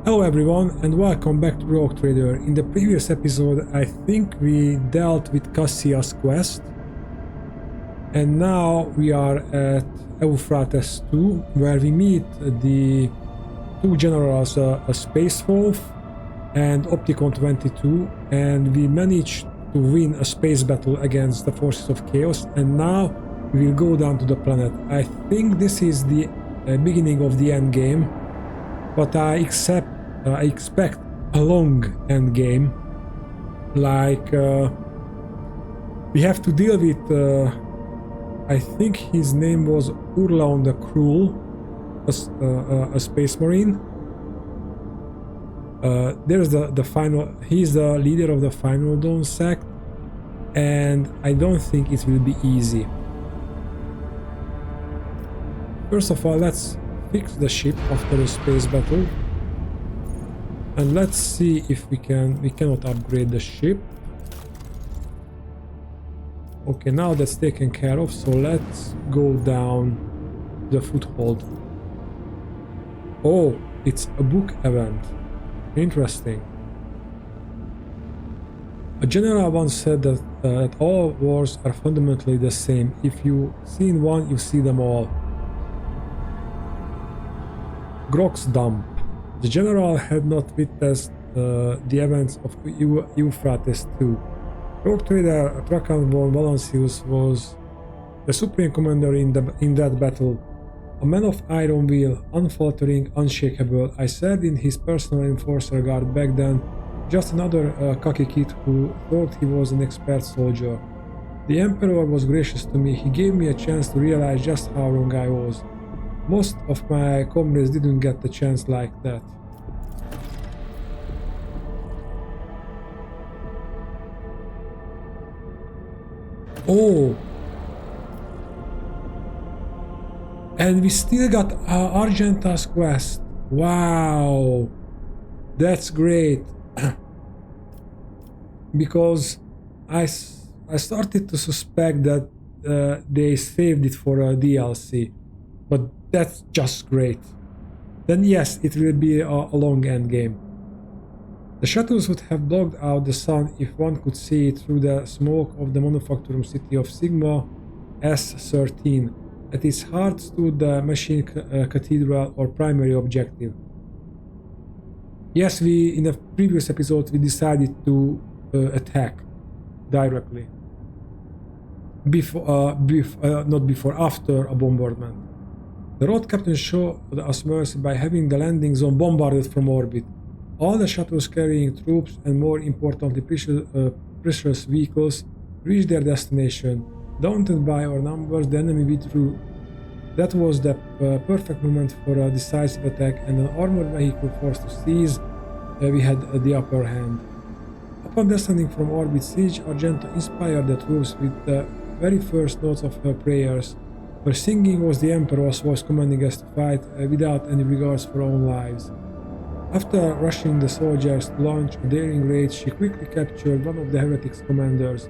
Hello everyone and welcome back to Rogue Trader. In the previous episode I think we dealt with Cassia's quest and now we are at Euphrates 2 where we meet the two generals, Space Wolf and Opticon 22, and we managed to win a space battle against the forces of chaos, and now we will go down to the planet. I think this is the beginning of the end game, but I expect a long end game. Like we have to deal with I think his name was Urlaun the Cruel, a space marine. There's the final. He's the leader of the Final Dawn sect, and I don't think it will be easy. First of all, let's fix the ship after the space battle, and let's see if we cannot upgrade the ship. Okay, now that's taken care of, so let's go down the foothold. Oh, it's a book event. Interesting. A general once said that all wars are fundamentally the same. If you've seen one, you see them all. Grok's dump. The general had not witnessed the events of Euphrates 2. Rogue Trader Trakan von Valancius was the supreme commander in that battle. A man of iron will, unfaltering, unshakable. I served in his personal enforcer guard back then, just another cocky kid who thought he was an expert soldier. The Emperor was gracious to me. He gave me a chance to realize just how wrong I was. Most of my comrades didn't get the chance like that. Oh! And we still got Argenta's quest. Wow! That's great. Because I started to suspect that they saved it for a DLC. But that's just great. Then yes, it will be a long end game. The shuttles would have blocked out the sun if one could see it through the smoke of the manufacturing city of Sigma S13. At its heart stood the machine cathedral or primary objective. Yes, in a previous episode we decided to attack directly. After a bombardment. The road captain showed us mercy by having the landing zone bombarded from orbit. All the shuttles carrying troops and, more importantly, precious vehicles reached their destination. Daunted by our numbers, the enemy withdrew. That was the perfect moment for a decisive attack, and an armored vehicle forced to seize, we had the upper hand. Upon descending from orbit, Siege Argento inspired the troops with the very first notes of her prayers. Her singing was the Emperor's voice commanding us to fight without any regards for our own lives. After rushing the soldiers to launch a daring raid, she quickly captured one of the heretics' commanders.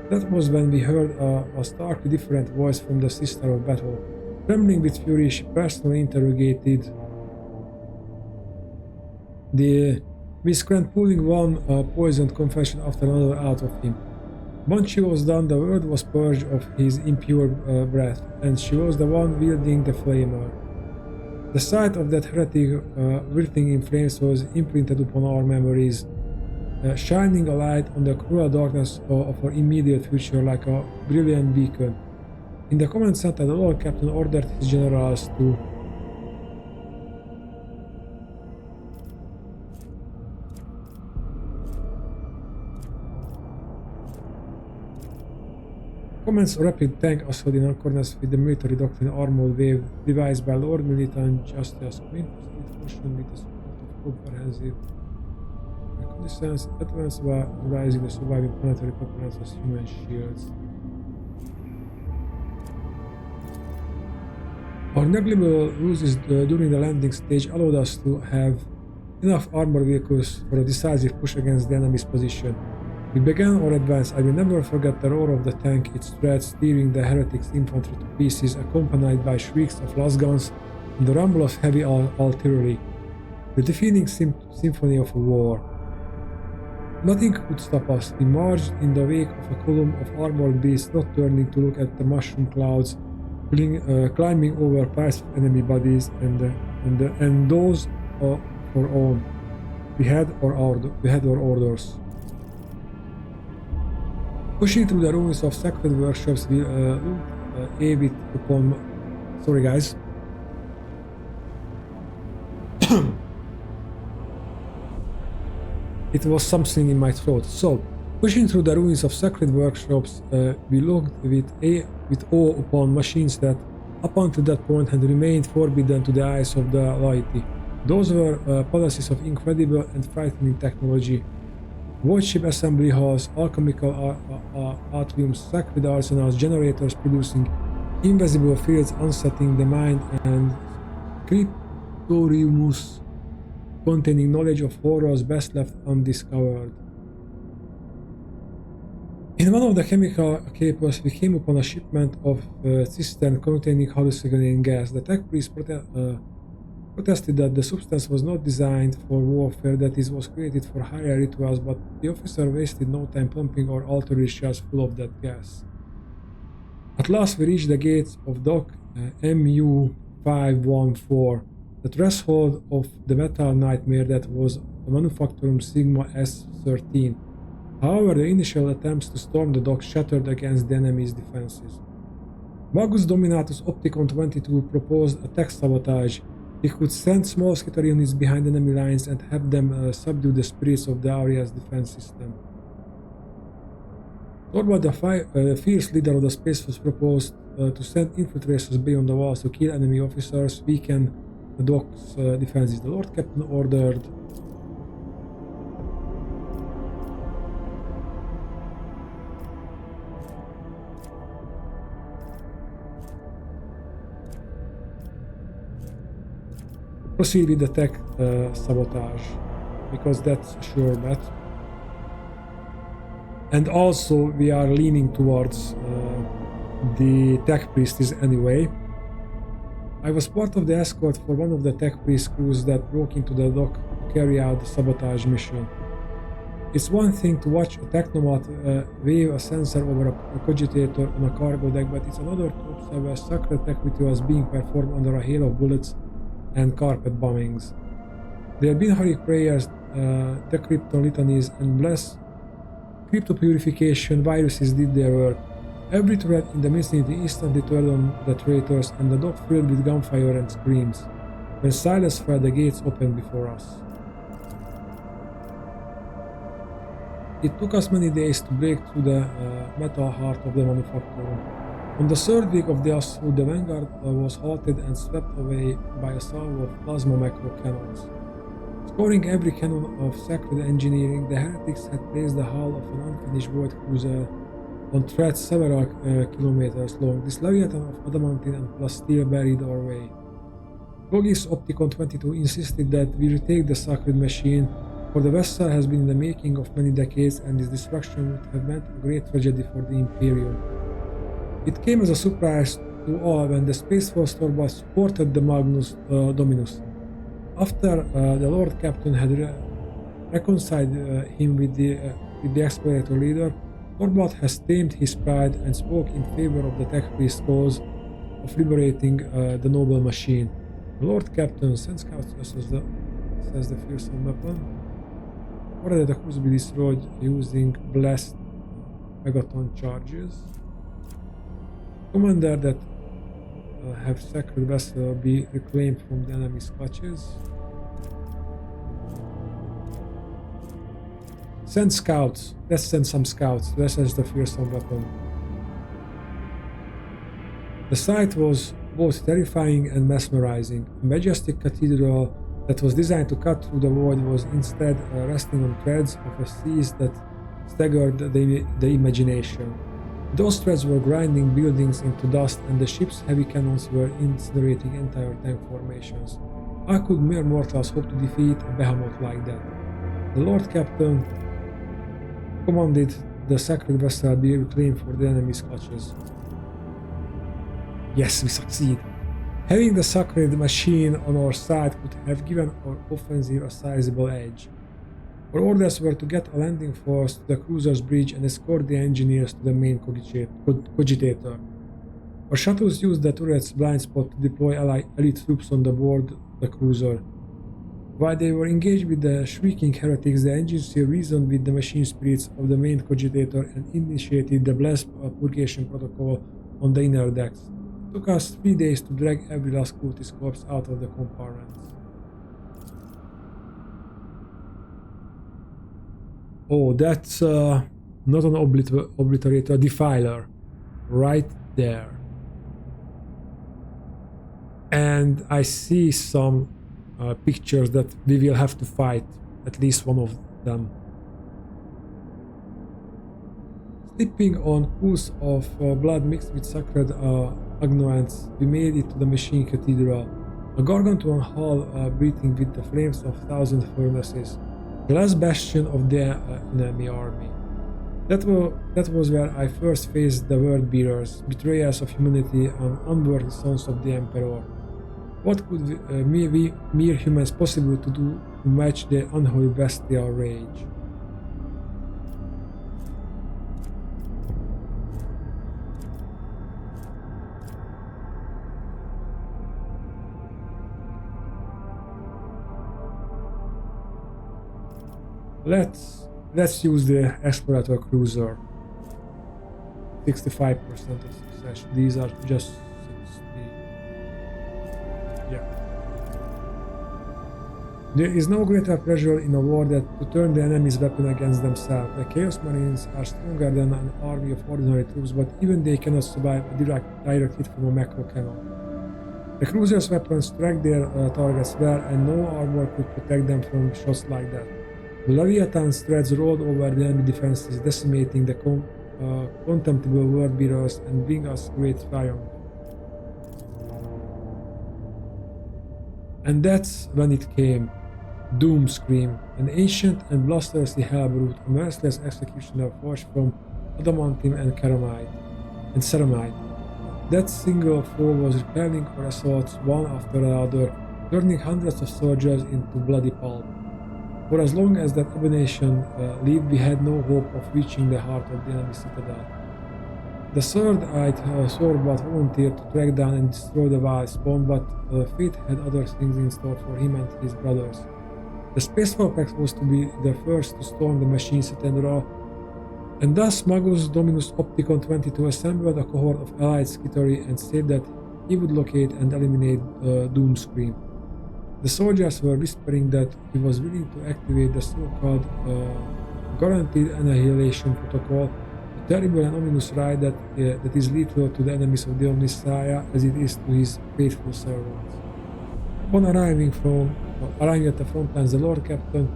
That was when we heard a starkly different voice from the Sister of Battle. Trembling with fury, she personally interrogated the miscreant, pulling one poisoned confession after another out of him. Once she was done, the world was purged of his impure breath, and she was the one wielding the flamer. The sight of that heretic wilting in flames was imprinted upon our memories, shining a light on the cruel darkness of our immediate future like a brilliant beacon. In the command center, the Lord Captain ordered his generals to commence a rapid tank assault in accordance with the military doctrine armored wave devised by Lord Militant Justice Quintus Fortune with the support of comprehensive reconnaissance advanced by rising the surviving planetary components as human shields. Our negligible losses during the landing stage allowed us to have enough armored vehicles for a decisive push against the enemy's position. We began our advance. I will never forget the roar of the tank, its treads tearing the heretics' infantry to pieces, accompanied by shrieks of las guns and the rumble of heavy artillery. the defeating symphony of war. Nothing could stop us. We marched in the wake of a column of armored beasts, not turning to look at the mushroom clouds, climbing over past enemy bodies and those of our own. We had our orders. Pushing through the ruins of sacred workshops, we looked avid upon. Sorry, guys. It was something in my throat. So, pushing through the ruins of sacred workshops, we looked with awe upon machines that, up until that point, had remained forbidden to the eyes of the laity. Those were palaces of incredible and frightening technology. Void ship assembly halls, alchemical atriums, sacred arsenals, generators producing invisible fields unsettling the mind, and cryptoriums containing knowledge of horrors best left undiscovered. In one of the chemical capers, we came upon a shipment of cistern containing hallucinogen gas. The tech priest protested that the substance was not designed for warfare, that it was created for higher rituals, but the officer wasted no time pumping our altar shells full of that gas. At last we reached the gates of dock MU-514, the threshold of the metal nightmare that was the Manufactorum Sigma S-13. However, the initial attempts to storm the dock shattered against the enemy's defenses. Magus Dominatus Opticon 22 proposed a tech sabotage. He could send small skitter units behind enemy lines and have them subdue the spirits of the area's defense system. Torvald, the fierce leader of the Space Force, proposed to send infiltrators beyond the walls to kill enemy officers, weaken the dock's defenses. The Lord Captain ordered proceed with the tech sabotage, because that's a sure bet. And also we are leaning towards the tech priestess anyway. I was part of the escort for one of the tech priest crews that broke into the dock to carry out the sabotage mission. It's one thing to watch a technomat wave a sensor over a cogitator on a cargo deck, but it's another to observe a sacred tech rituals being performed under a hail of bullets and carpet bombings. There have been heroic prayers, decrypton litanies, and blessed crypto purification viruses did their work. Every threat in the vicinity instantly turned on the traitors, and the dock filled with gunfire and screams. When silence fell, the gates opened before us. It took us many days to break through the metal heart of the manufacturer. On the third week of the assault, the vanguard was halted and swept away by a salvo of plasma macro cannons. Scoring every cannon of sacred engineering, the heretics had placed the hull of an unfinished void cruiser on threads several kilometers long. This leviathan of adamantine and plus steel buried our way. Gogis Opticon 22 insisted that we retake the sacred machine, for the vessel has been in the making of many decades, and its destruction would have meant a great tragedy for the Imperium. It came as a surprise to all when the Space Force Torvald supported the Magnus Dominus. After the Lord Captain had reconciled him with the explorator leader, Torvald has tamed his pride and spoke in favor of the tech priest cause of liberating the noble machine. The Lord Captain sends scouts says the fearsome weapon. Ordered the cruise be destroyed using blessed megaton charges. Commander that have sacred vessel be reclaimed from the enemy's clutches. Send scouts. Let's send some scouts. This is the fearsome weapon. The sight was both terrifying and mesmerizing. A majestic cathedral that was designed to cut through the void was instead resting on threads of a seas that staggered the imagination. Those threads were grinding buildings into dust, and the ship's heavy cannons were incinerating entire tank formations. How could mere mortals hope to defeat a behemoth like that? The Lord Captain commanded the sacred vessel be reclaimed for the enemy's clutches. Yes, we succeed. Having the sacred machine on our side could have given our offensive a sizable edge. Our orders were to get a landing force to the cruiser's bridge and escort the engineers to the main cogitator. Our shuttles used the turret's blind spot to deploy elite troops on the board the cruiser. While they were engaged with the shrieking heretics, the engineers reasoned with the machine spirits of the main cogitator and initiated the blessed purgation protocol on the inner decks. It took us 3 days to drag every last cultist corpse out of the compartments. Oh, that's not an obliterator, Defiler, right there. And I see some pictures that we will have to fight, at least one of them. Slipping on pools of blood mixed with sacred agnoants, we made it to the machine cathedral, a gargantuan hall breathing with the flames of 1,000 furnaces, the last bastion of the enemy army. That was where I first faced the word bearers, betrayers of humanity and unworthy sons of the Emperor. What could we mere humans possible to do to match their unholy bestial rage? Let's use the explorator cruiser. 65% of success. These are just 60. Yeah. There is no greater pressure in a war than to turn the enemy's weapon against themselves. The Chaos Marines are stronger than an army of ordinary troops, but even they cannot survive a direct hit from a macro cannon. The cruiser's weapons track their targets well, and no armor could protect them from shots like that. The Leviathan's threads rolled over the enemy defenses, decimating the contemptible word bearers and bring us great triumph. And that's when it came. Doom Scream, an ancient and bloodthirsty hellbrute, a merciless executioner forged from adamantium and ceramide. That single foe was repelling our assaults one after another, turning hundreds of soldiers into bloody pulp. For as long as that abomination lived, we had no hope of reaching the heart of the enemy citadel. The third-eyed Swordbat volunteered to track down and destroy the wild spawn, but fate had other things in store for him and his brothers. The Space Pact was to be the first to storm the machine citadel, and thus Magus Dominus Opticon 22 assembled a cohort of allied skittery and said that he would locate and eliminate Doomscream. The soldiers were whispering that he was willing to activate the so-called Guaranteed Annihilation Protocol, a terrible and ominous ride that is lethal to the enemies of the Omnissiah as it is to his faithful servants. Upon arriving at the front lines, the Lord Captain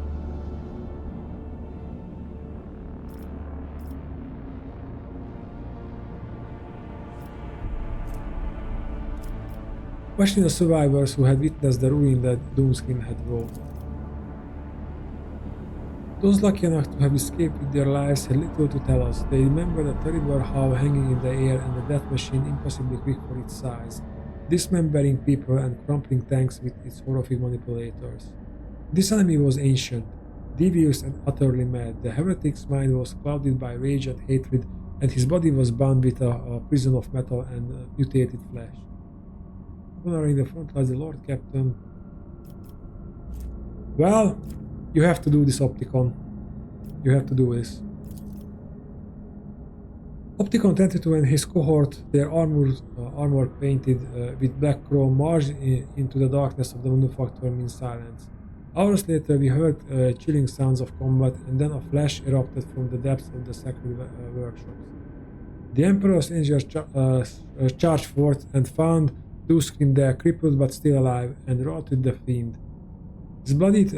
questioned the survivors who had witnessed the ruin that Doomscream had wrought. Those lucky enough to have escaped with their lives had little to tell us. They remembered a terrible howl hanging in the air and a death machine impossibly quick for its size, dismembering people and crumpling tanks with its horrific manipulators. This enemy was ancient, devious and utterly mad. The heretic's mind was clouded by rage and hatred, and his body was bound with a prison of metal and mutated flesh. Honoring the front lines, the Lord Captain. Well, you have to do this, Opticon. You have to do this. Opticon 22 and his cohort, their armor painted with black chrome, marched into the darkness of the manufactory in silence. Hours later, we heard chilling sounds of combat, and then a flash erupted from the depths of the sacred workshops. The Emperor's Angels charged forth and found Doomscream there, crippled but still alive, and routed the fiend. His bloodied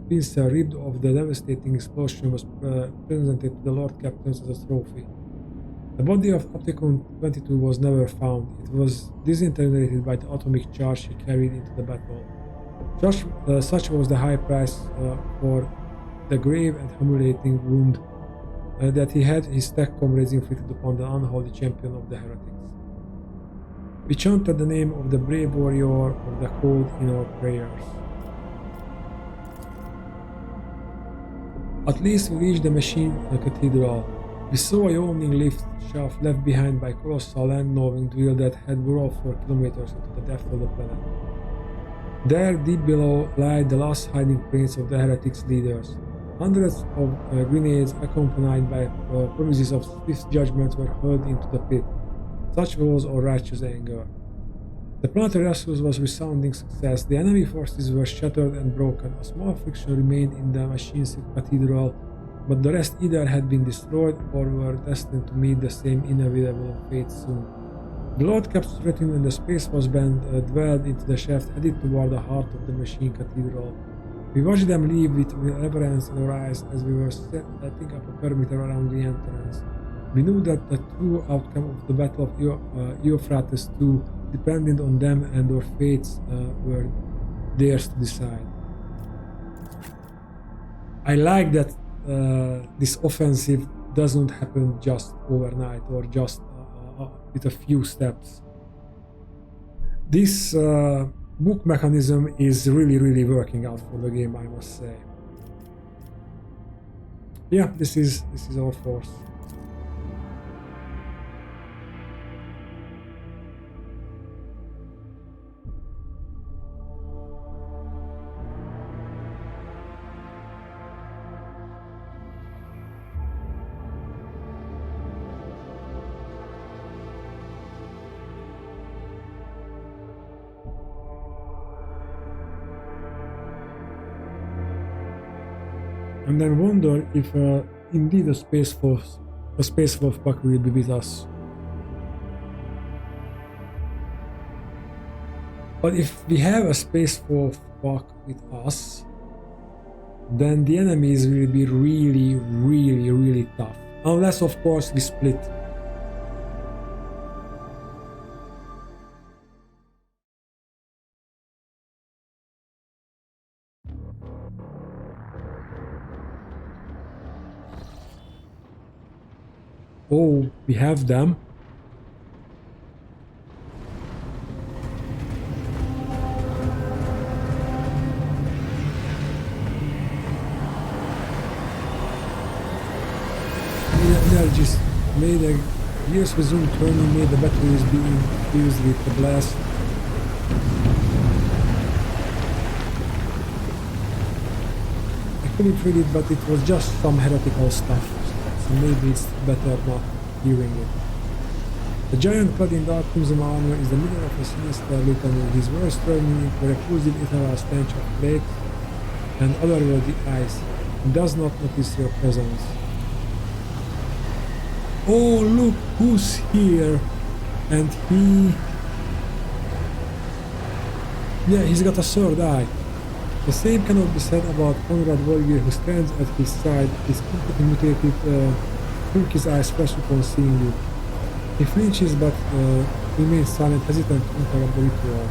pincer, ripped of the devastating explosion, was presented to the Lord Captains as a trophy. The body of Opticon 22 was never found. It was disintegrated by the atomic charge he carried into the battle. Such was the high price for the grave and humiliating wound that he had his tech comrades inflicted upon the unholy champion of the heretics. We chanted the name of the brave warrior of the code in our prayers. At least we reached the machine cathedral. We saw a yawning lift shaft left behind by colossal land-gnawing drill that had burrowed for kilometers into the depth of the planet. There, deep below, lay the last hiding place of the heretics' leaders. Hundreds of grenades, accompanied by promises of swift judgment, were hurled into the pit. Such was our righteous anger. The planetary assault was a resounding success. The enemy forces were shattered and broken. A small friction remained in the machine's cathedral, but the rest either had been destroyed or were destined to meet the same inevitable fate soon. The Lord kept threatening when the space was bent, dwelled into the shaft, headed toward the heart of the machine cathedral. We watched them leave with reverence in our eyes as we were setting up a perimeter around the entrance. We knew that the true outcome of the Battle of Euphrates II depended on them, and our fates were theirs to decide. I like that this offensive doesn't happen just overnight or just with a few steps. This book mechanism is really working out for the game, I must say. Yeah, this is our force. And then wonder if indeed a Space Wolf pack will be with us. But if we have a Space Wolf pack with us, then the enemies will be really tough. Unless of course we split. Oh, we have them. Energies made a gears resume turning, made the batteries being fused with the blast. I couldn't read it, but it was just some heretical stuff. So maybe it's better not hearing it. The giant clad in dark crimson armor is the middle of a sinister litany, his voice turning into a repulsive ethereal stench of plague and otherworldly eyes. He does not notice your presence. Oh, look who's here! And he's got a third eye. The same cannot be said about Conrad Warrior, who stands at his side, his completely mutated turquoise eyes fresh upon seeing you. He flinches but remains silent, hesitant to interrupt the ritual.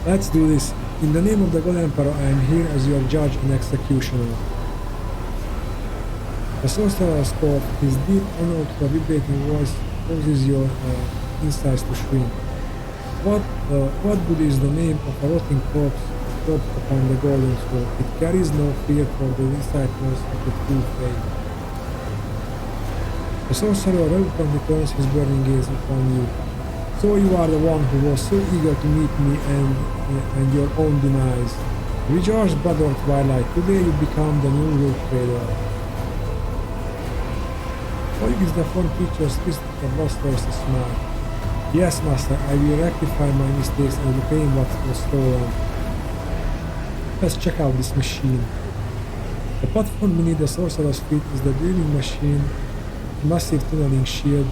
Let's do this. In the name of the God Emperor, I am here as your judge and executioner. The sorcerer's cough, his deep, unknown, vibrating voice causes your insides to shrink. What good is the name of a rotting corpse dropped upon the golden throne? It carries no fear for the disciples of the true faith. The sorcerer reluctantly turns his burning gaze upon you. So you are the one who was so eager to meet me and your own demise. Rejoice, brother Twilight, today you become the new root trader. Forgive the form teacher's twisted and lustrous smile. Yes, master, I will rectify my mistakes and reclaim what was stolen. Let's check out this machine. The platform beneath the sorcerer's feet is the drilling machine, massive tunneling shield.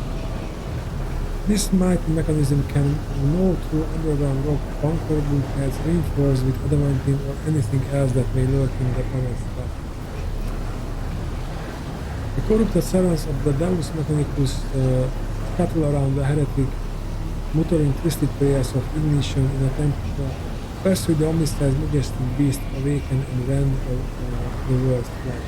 This mighty mechanism can gnaw through underground rock, bunker bulkheads, reinforced with adamantine or anything else that may lurk in the planet's depth. The corrupted servants of the Deus Mechanicus scuttle around the heretic muttering twisted prayers of ignition in a temperature, pursue the omniscient majestic beast, awaken and rend the world's flesh.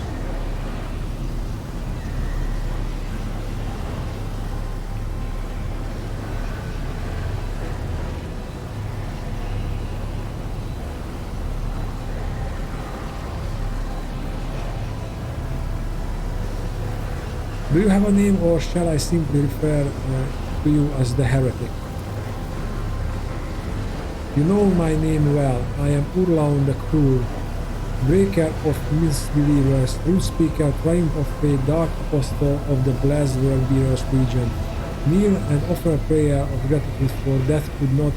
Do you have a name, or shall I simply refer to you as the heretic? You know my name well. I am Urlaun the Cruel, breaker of misbelievers, truth speaker, triumph of faith, dark apostle of the blessed world-bearers legion. Kneel and offer prayer of gratitude, for death could not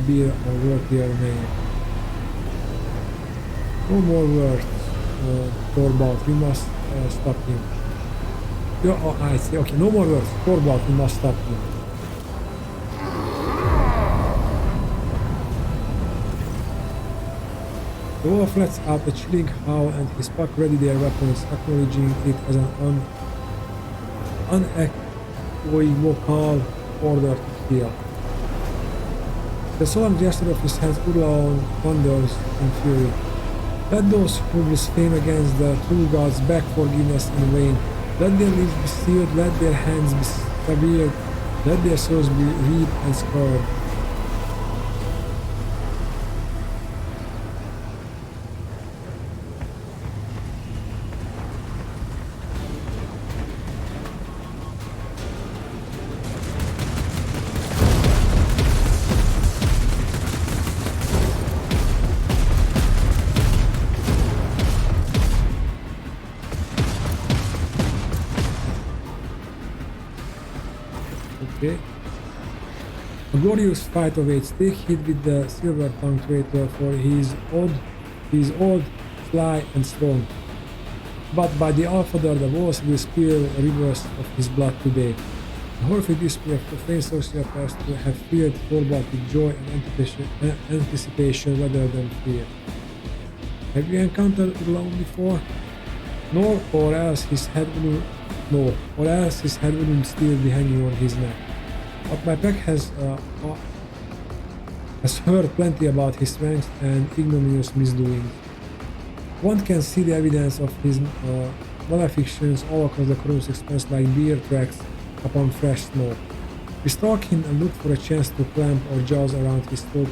bear a worthier name. No more words, Torvald, we must stop him. Oh, I see. Okay, no more words. Torvald, we must stop him. The wolf lets out a chilling howl, and his pack ready their weapons, acknowledging it as an unequivocal order to kill. The solemn gesture of his hands, Urlaun thunders in fury. Let those who blaspheme against the true gods beg forgiveness in vain. Let their lips be sealed, let their hands be severed, let their souls be reaped and scourged. Okay. A glorious fight awaits. Take heed with the silver-tongued traitor, for he is old, sly, and strong. But by the Alfadar, the wolves will spill rivers of his blood today. The horrific display of profane sociopaths to have filled Torvald with joy and anticipation rather than fear. Have you encountered Urlaun before? No, or else his head will still be hanging on his neck. But my pack has heard plenty about his strength and ignominious misdoings. One can see the evidence of his malefictions all across the crew's expanse like deer tracks upon fresh snow. We stalk him and look for a chance to clamp our jaws around his throat,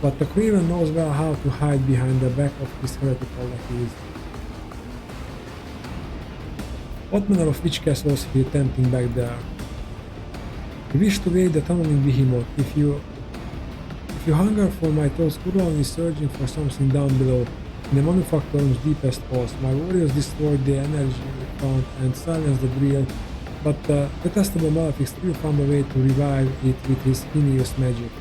but the craven knows well how to hide behind the back of his heretical accused. What manner of witchcraft was he attempting back there? He wished to wade the tunneling behemoth. If you hunger for my thoughts, Urlaun is searching for something down below, in the manufacturing's deepest halls. My warriors destroyed the energy plant and silenced the drill, but the detestable malefic still found a way to revive it with his hideous magic.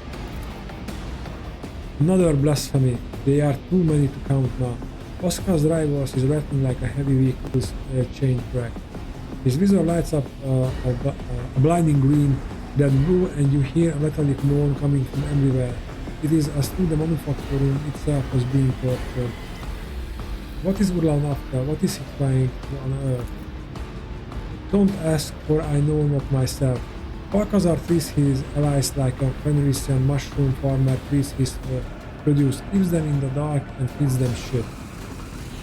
Another blasphemy. They are too many to count now. Oscar's rivals is rattling like a heavy vehicle's chain track. His visor lights up a blinding green, then blue, and you hear a metallic moan coming from everywhere. It is as though the manufacturing itself was being tortured. What is Urlaun after? What is he trying on earth? Don't ask, for I know not myself. Balcazar treats his allies like a Fenrisian mushroom farmer treats his produce, keeps them in the dark and feeds them shit.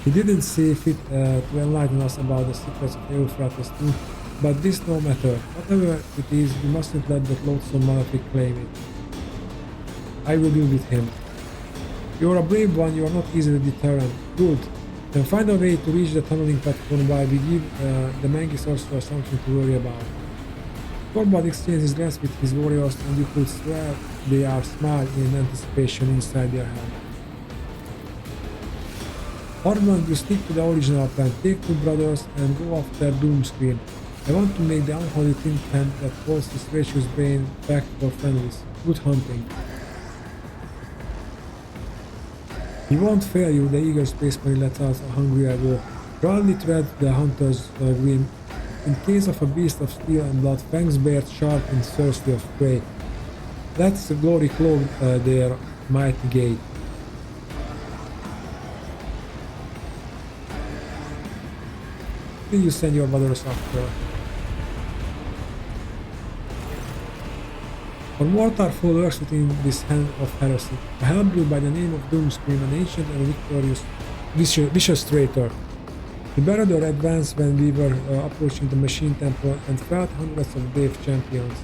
He didn't see fit to enlighten us about the secrets of Euphrates too, but this no matter. Whatever it is, we mustn't let that loathsome malefic claim it. I will deal with him. You're a brave one, you are not easily deterrent. Good. Then find a way to reach the tunneling platform while we give the Mangy sorcerer something to worry about. Torvald exchanges his glance with his warriors, and you could swear they are smiling in anticipation inside their head. Ormond, you stick to the original plan. Take two brothers and go after Doomscreen. I want to make the unholy tin can that holds his gracious brain back for Fenris. Good hunting. He won't fail you, the eager space marine lets out a hungry arrow. Proudly tread the hunter's grim. In case of a beast of steel and blood, fangs bared sharp and thirsty of prey. That's the glory cloak their mighty gate. Will you send your brothers after? For mortar foe lurks within this hand of heresy, a half-blood by the name of Doomscream, an ancient and victorious vicious traitor. The Barador advanced when we were approaching the Machine Temple and fought hundreds of brave champions.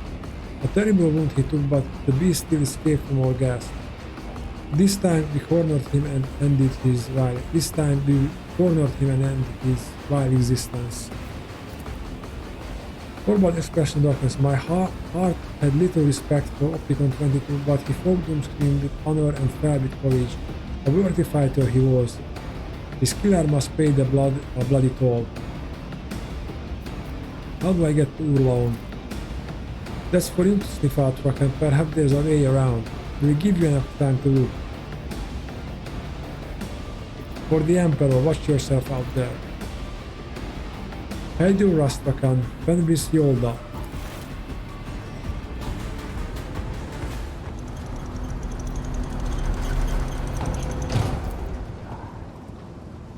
A terrible wound he took, but the beast still escaped from our grasp. This time we cornered him and ended his vile existence. Corbett expressed in darkness. My heart had little respect for Opticon 22, but he fought Doomscream with honor and fell with courage. A worthy fighter he was. His killer must pay a bloody toll. How do I get to Urlaun? That's for you to sniff out, Rock, and perhaps there's a way around. We'll give you enough time to look. For the Emperor, watch yourself out there. Hajdú Rastrakan, Fenris Yolda.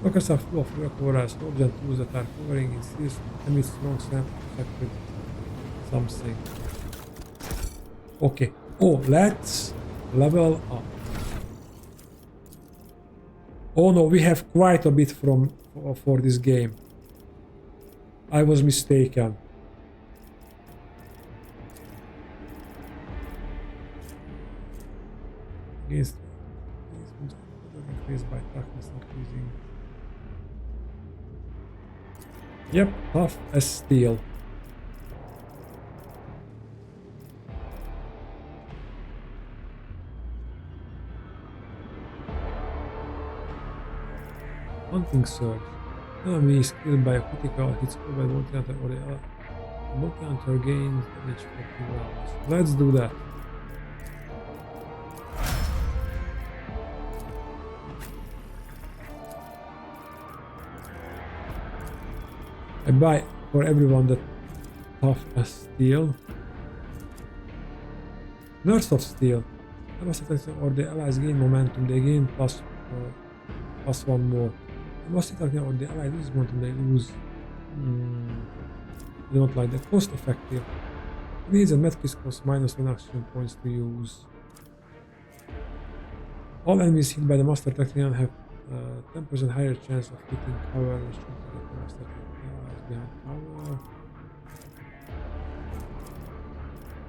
Rockets are full of workhorse, robes and tools that are covering in seals amid strong sand protected something. Okay. Oh, let's level up. Oh no, we have quite a bit for this game. I was mistaken. Against increased by toughness increasing. Yep, tough as steel. Hunting surge. Enemy is killed by a critical hits by multi-hunter or the multi-hunter gains damage for 2 rounds. Let's do that. I buy for everyone the tough as steel. Nurse of steel. Or the allies gain momentum, they gain plus 1 more. Must be talking about the allies lose momentum, they lose. I don't like that. Cost effective. Needs and medkits cost -1 action points to use. All enemies hit by the Master Technician have 10% higher chance of hitting cover behind cover.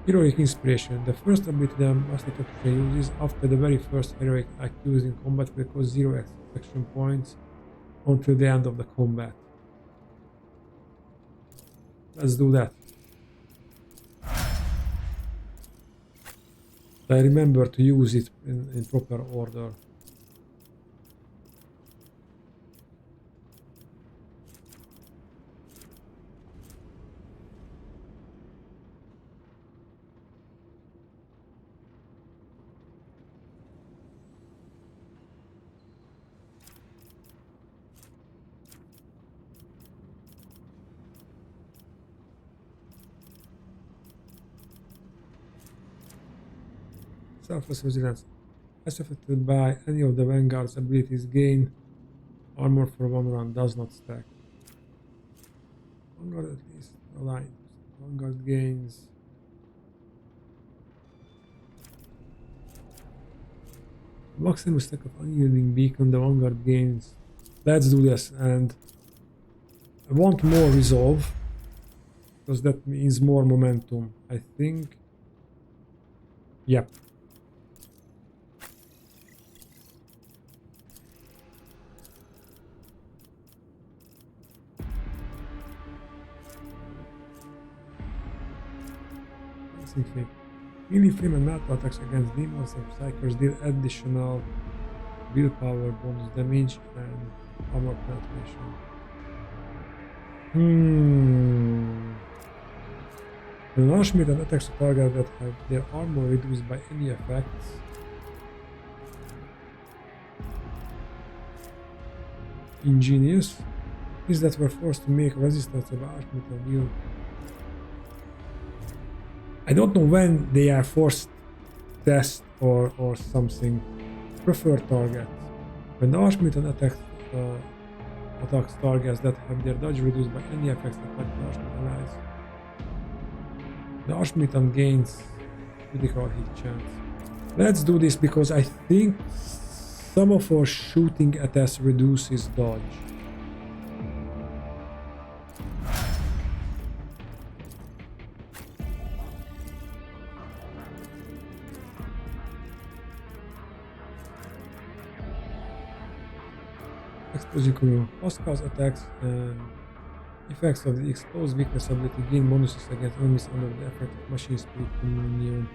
Heroic Inspiration. The first ability the Master Technician uses after the very first heroic act used in combat will cost 0 action points until the end of the combat. Let's do that. I remember to use it in proper order. Selfless resilience. As affected by any of the Vanguard's abilities, gain armor for 1 round, does not stack. Vanguard at least aligned. Vanguard gains. Maximum stack of unyielding beacon, the Vanguard gains. Let's do this, and I want more resolve because that means more momentum, I think. Yep. Melee flame and metal attacks against demons and psychers deal additional willpower, bonus damage, and armor penetration. When an Archmage attacks a target that have their armor reduced by any effects, ingenious is that we're forced to make resistance of Archmage will. I don't know when they are forced test or something. Prefer targets. When the Archmutant attacks targets that have their dodge reduced by any effects that affect the Archmutant allies, the Archmutant gains critical hit chance. Let's do this because I think some of our shooting attacks reduces dodge. Explosive Pascal's attacks and effects of the exposed weakness ability gain bonuses against enemies under the effect of machine spirit communion,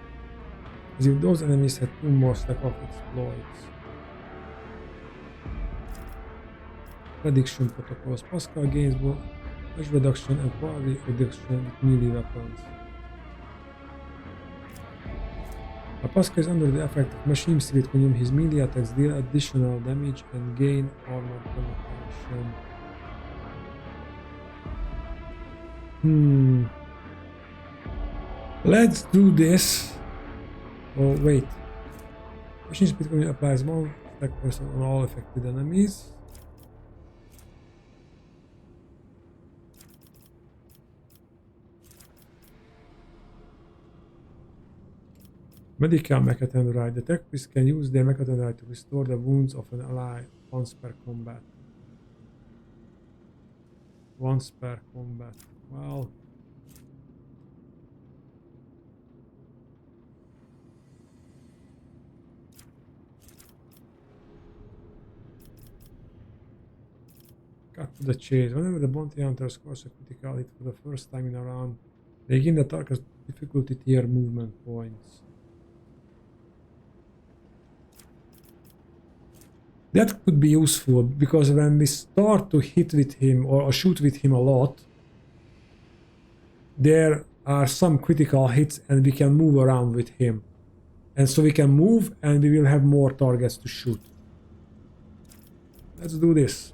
as if those enemies had 2 more stack of exploits. Prediction protocols. Pascal gains both dodge reduction and power reduction with melee weapons. While Pascal is under the effect of machine spirit communion, his melee attacks deal additional damage and gain armor penetration. Let's do this. Oh wait. Machine speed communion applies 1 stack person on all affected enemies. Medical Mechatonite. The tech priest can use their Mechatonite to restore the wounds of an ally once per combat. Once per combat. Well, cut to the chase. Whenever the bounty hunter scores a critical hit for the first time in a round, they gain the target's difficulty tier movement points. That could be useful because when we start to hit with him or shoot with him a lot, there are some critical hits and we can move around with him. And so we can move and we will have more targets to shoot. Let's do this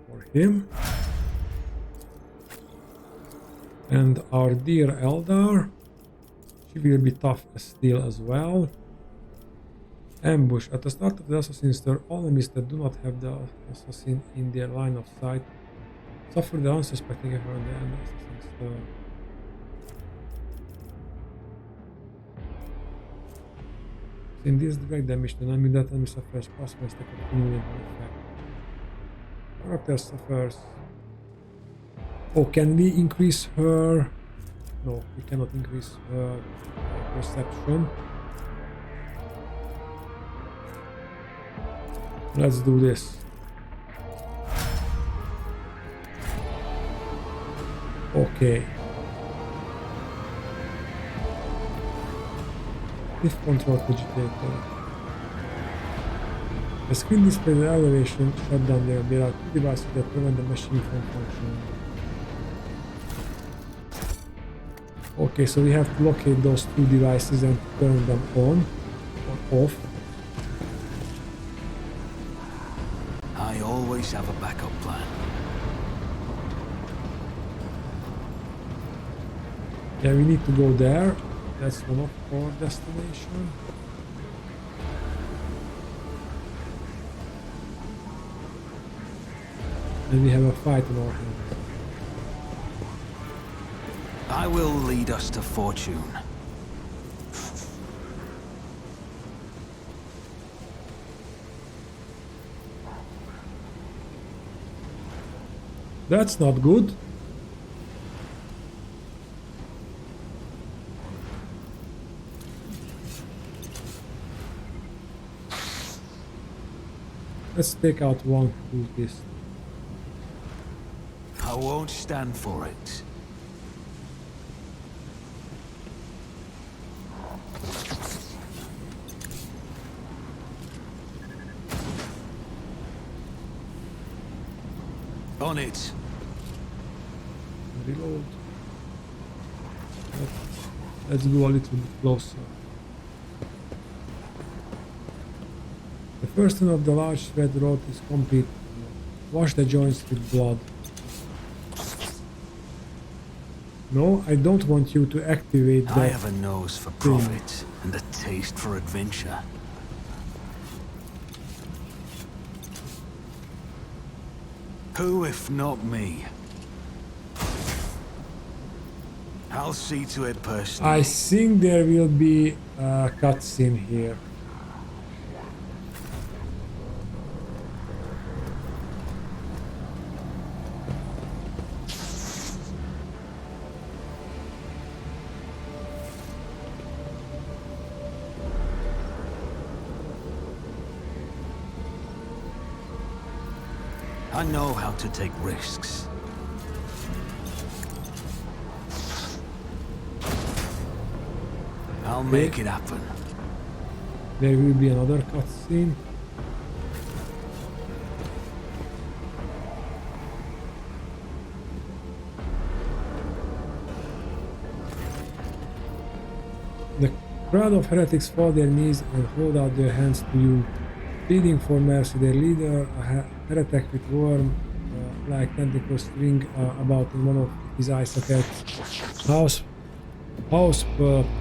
for him. And our dear Eldar, she will be tough as steel as well. Ambush. At the start of the assassin's turn, all enemies that do not have the assassin in their line of sight suffer the unsuspecting effect on the end of the assassin's turn. In this direct damage, the enemy that enemy suffers plus 1 stack of cumulative effect. Character suffers. Oh, can we increase her? No, we cannot increase her perception. Let's do this. Okay. Lift control cogitator. The screen displays the elevation shutdown there. There are 2 devices that prevent the machine from functioning. Okay, so we have to locate those 2 devices and turn them on or off. I always have a backup plan. Yeah, we need to go there. That's one of our destination. And we have a fight in our hands. I will lead us to fortune. That's not good. Let's take out one cultist. I won't stand for it. On it. Reload. Let's go a little bit closer. The first one of the large red rod is complete. Wash the joints with blood. No, I don't want you to activate that. I have a nose for profit and a taste for adventure. Who if not me? I'll see to it personally. I think there will be a cutscene here. I know how to take risks. I'll make it happen. There will be another cutscene. The crowd of heretics fall their knees and hold out their hands to you, pleading for mercy. Their leader, a heretic with worm like tentacle string about in one of his eye sockets, house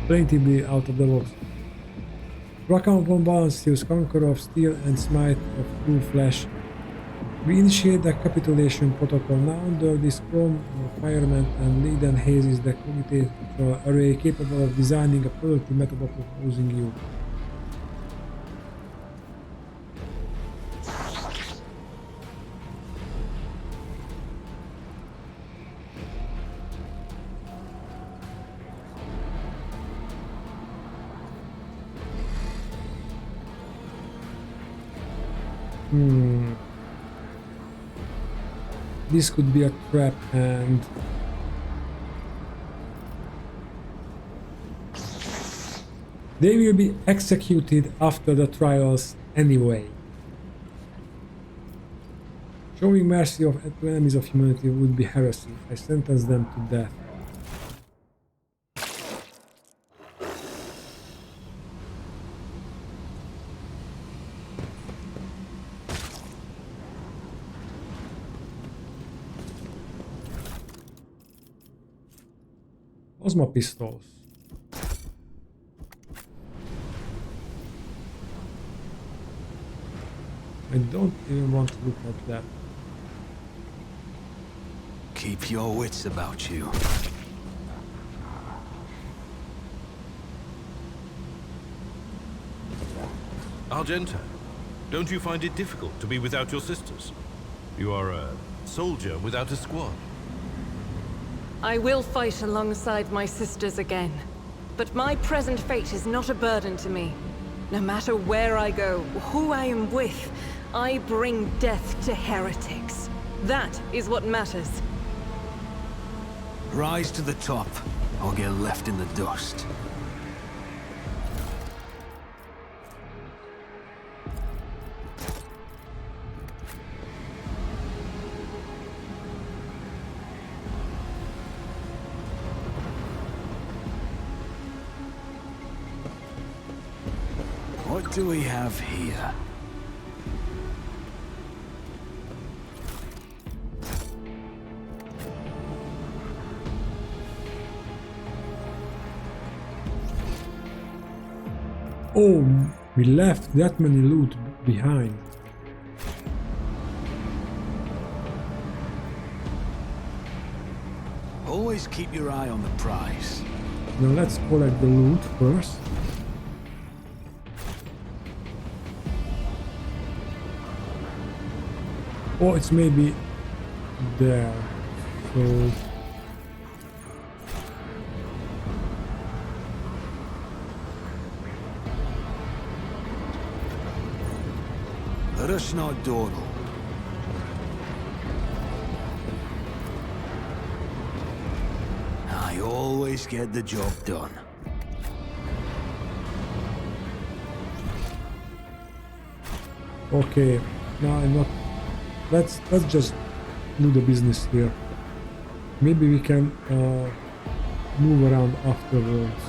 plaintively out of the box. Rakam balance use conqueror of steel and smite of true flesh. We initiate the capitulation protocol now under this chrome fireman and lead and haze is the committee array capable of designing a productive method of opposing you. This could be a trap and they will be executed after the trials anyway. Showing mercy to enemies of humanity would be heresy. I sentence them to death. Plasma pistols. I don't even want to look at that. Keep your wits about you. Argenta, don't you find it difficult to be without your sisters? You are a soldier without a squad. I will fight alongside my sisters again. But my present fate is not a burden to me. No matter where I go, who I am with, I bring death to heretics. That is what matters. Rise to the top, or get left in the dust. What do we have here? Oh, we left that many loot behind. Always keep your eye on the prize. Now let's collect the loot first. Oh, it's maybe there. So Let us not dawdle. I always get the job done. okay, now I'm not. Let's just do the business here. Maybe we can move around afterwards.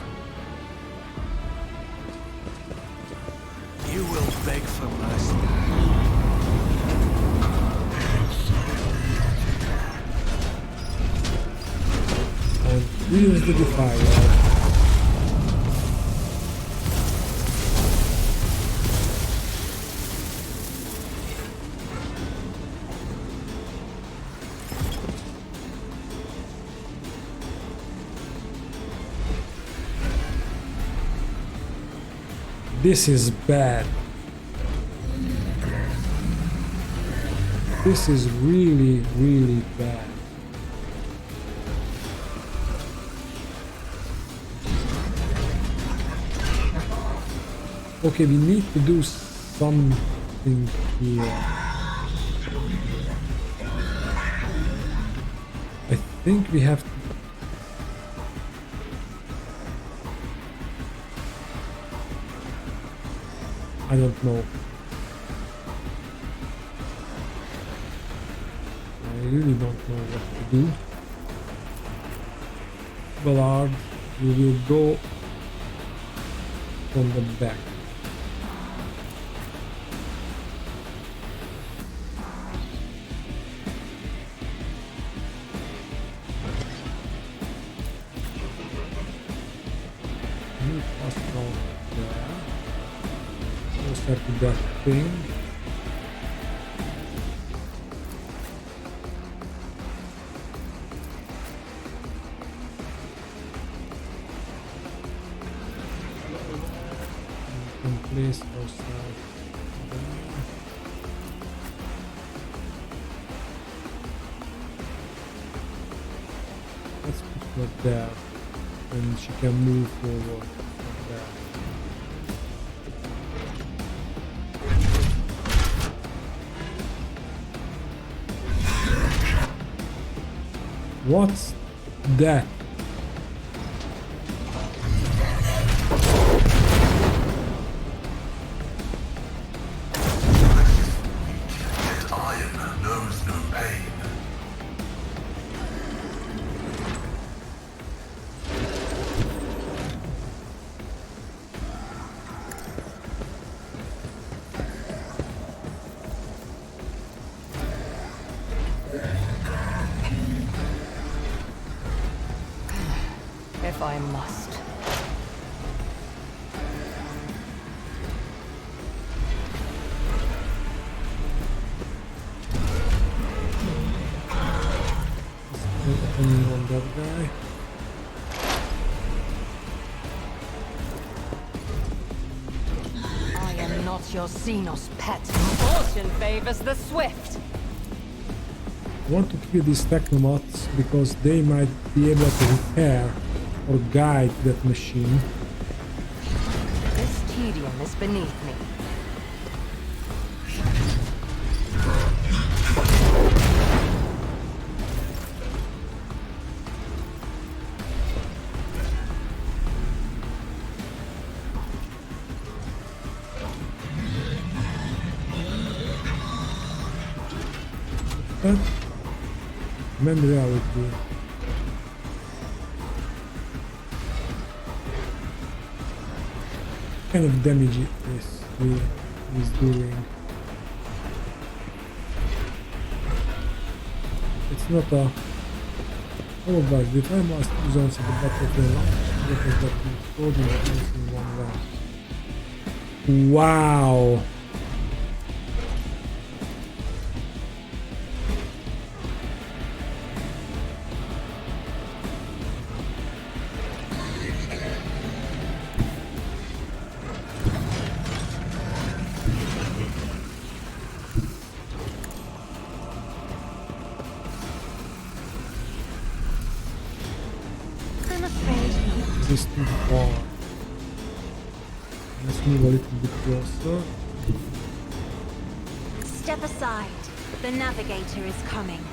You will beg for mercy. And use the Defiler. This is bad. This is really, really bad. Okay, we need to do something here. I think we have to... I don't know. I really don't know what to do. Ballard, we will go from the back. Closer to that thing. We can place ourselves there. Let's put her there, and she can move forward from there. What's that? Iron knows no pain. If I must. Depending on that guy. I am not your Xenos pet. Fortune favors the swift. I want to kill these technomots because they might be able to repair or guide that machine. This tedium is beneath me. But main reality. What kind of damage is doing? It's not a... Oh guys, the time must use on the battlefield launch. What is that exploding in one round? Wow! This too far. Let's move a little bit closer. Step aside. The navigator is coming.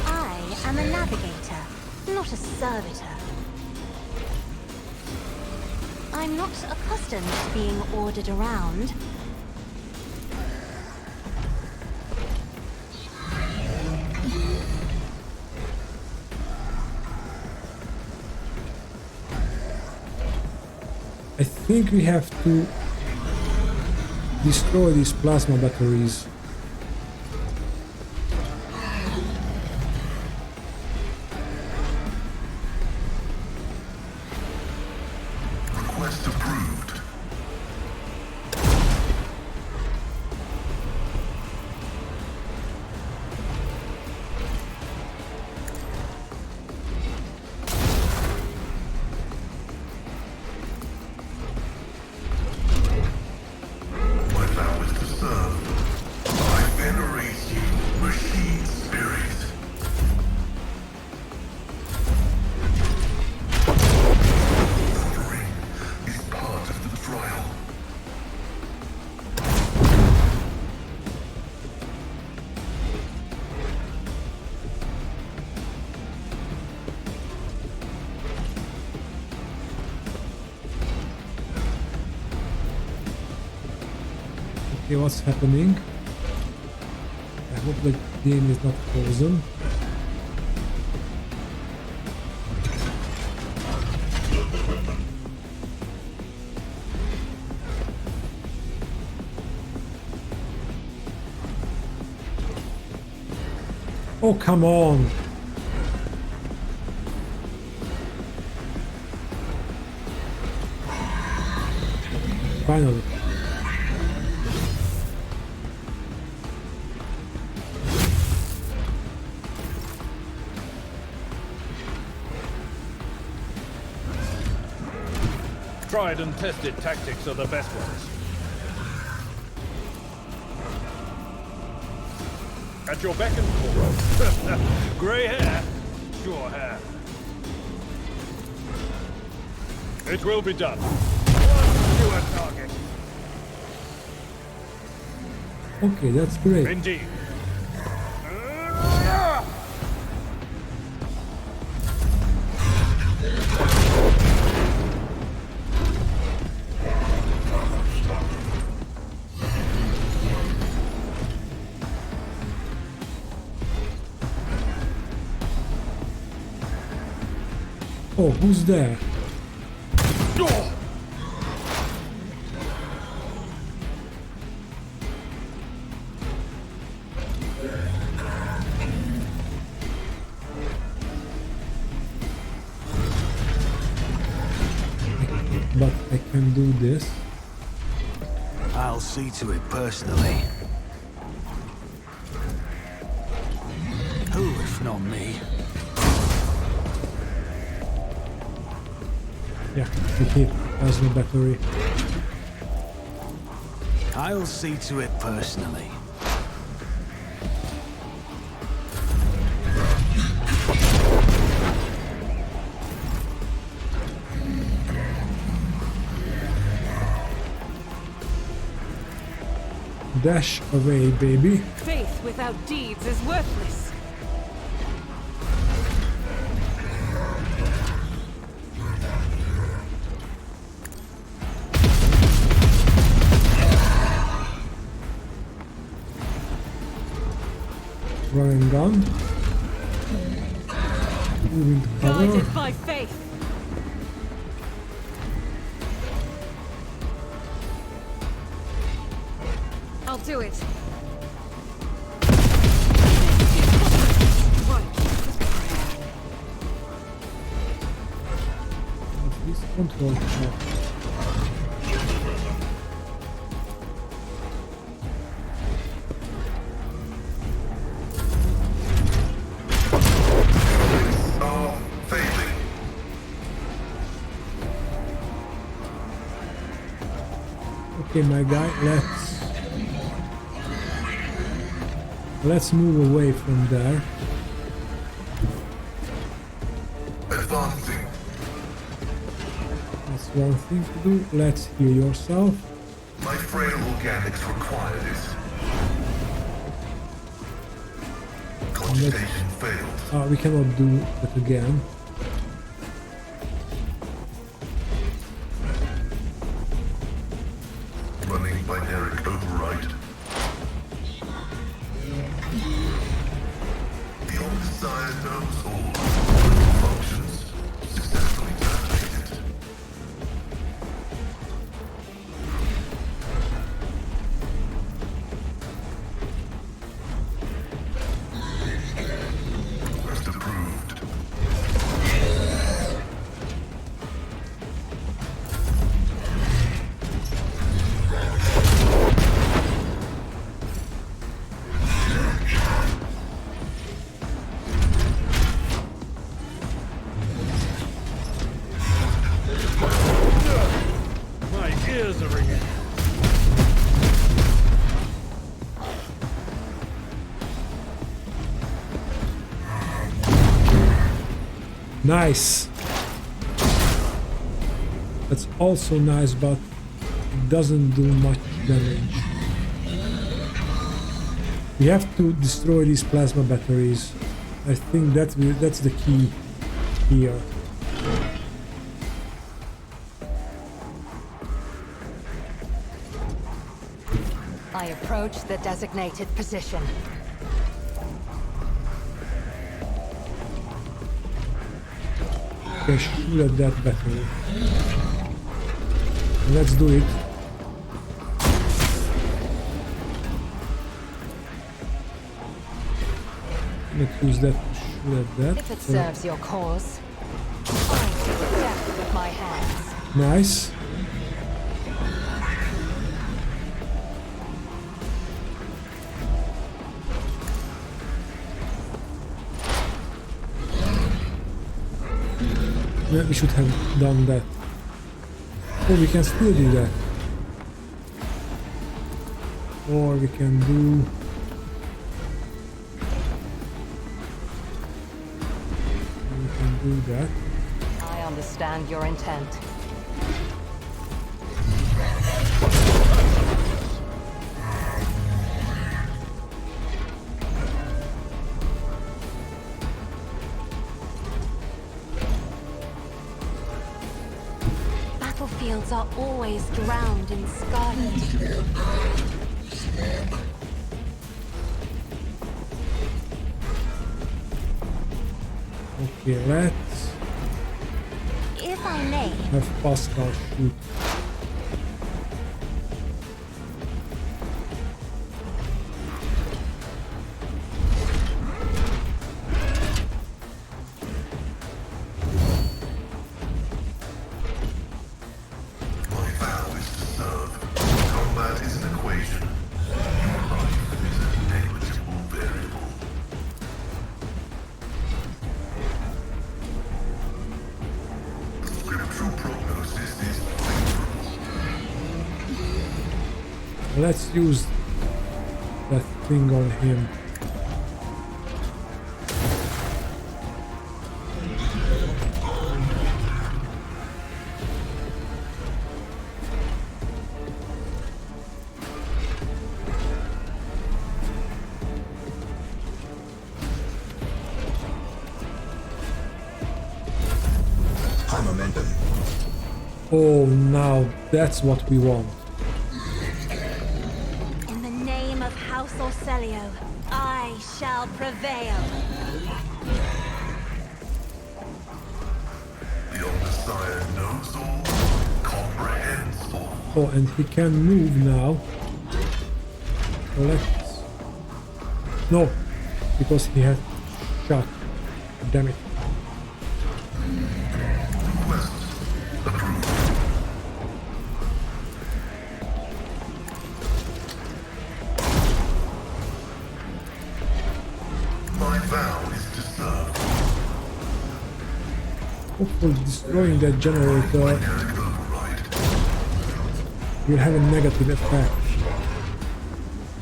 I am a navigator, not a servitor. I'm not accustomed to being ordered around. I think we have to destroy these plasma batteries. Request approved. Okay, what's happening? I hope the game is not frozen. Oh, come on! Finally. Tried and tested tactics are the best ones. At your beck and call. Grey hair, sure hair. It will be done. To a target. Okay, that's great. Indeed. Oh, who's there? But I can do this. I'll see to it personally. Who, if not me? Yeah, we hit plasma battery. I'll see to it personally. Dash away, baby. Faith without deeds is worthless. Run and gun. Moving to cover. Guided by faith. I'll do it. Right. This control check. Okay, my guy, let's move away from there. Advancing. That's one thing to do. Let's heal yourself. My frail organics require this. Cogitation failed. We cannot do that again. Running binary override. The old desire knows all. Functions successfully terminated. Request approved. My ears are ringing. Nice. That's also nice, but it doesn't do much damage. We have to destroy these plasma batteries. I think that's the key here. I approach the designated position. Okay, shoot at that battery. Let's do it. Let's use that to shoot at that. If it serves your cause, I take death with my hands. Nice. Yeah, we should have done that. Oh, we can still do that. Or we can do... We can do that. I understand your intent. Battlefields are always drowned in scarlet. Okay, let's If I may, have Pascal shoot. My vow is to serve. Combat is an equation. Your life is a negligible variable. Scriptural prognosis is favorable. Let's use that thing on him. High momentum. Oh, now that's what we want. in the name of House Orcelio, I shall prevail. The old Messiah knows all, comprehends all. Oh, and he can move now. So let's... No, because he has shot. Damn it. Request approved. My vow is to serve. Hopefully destroying that generator Binary override. will have a negative effect.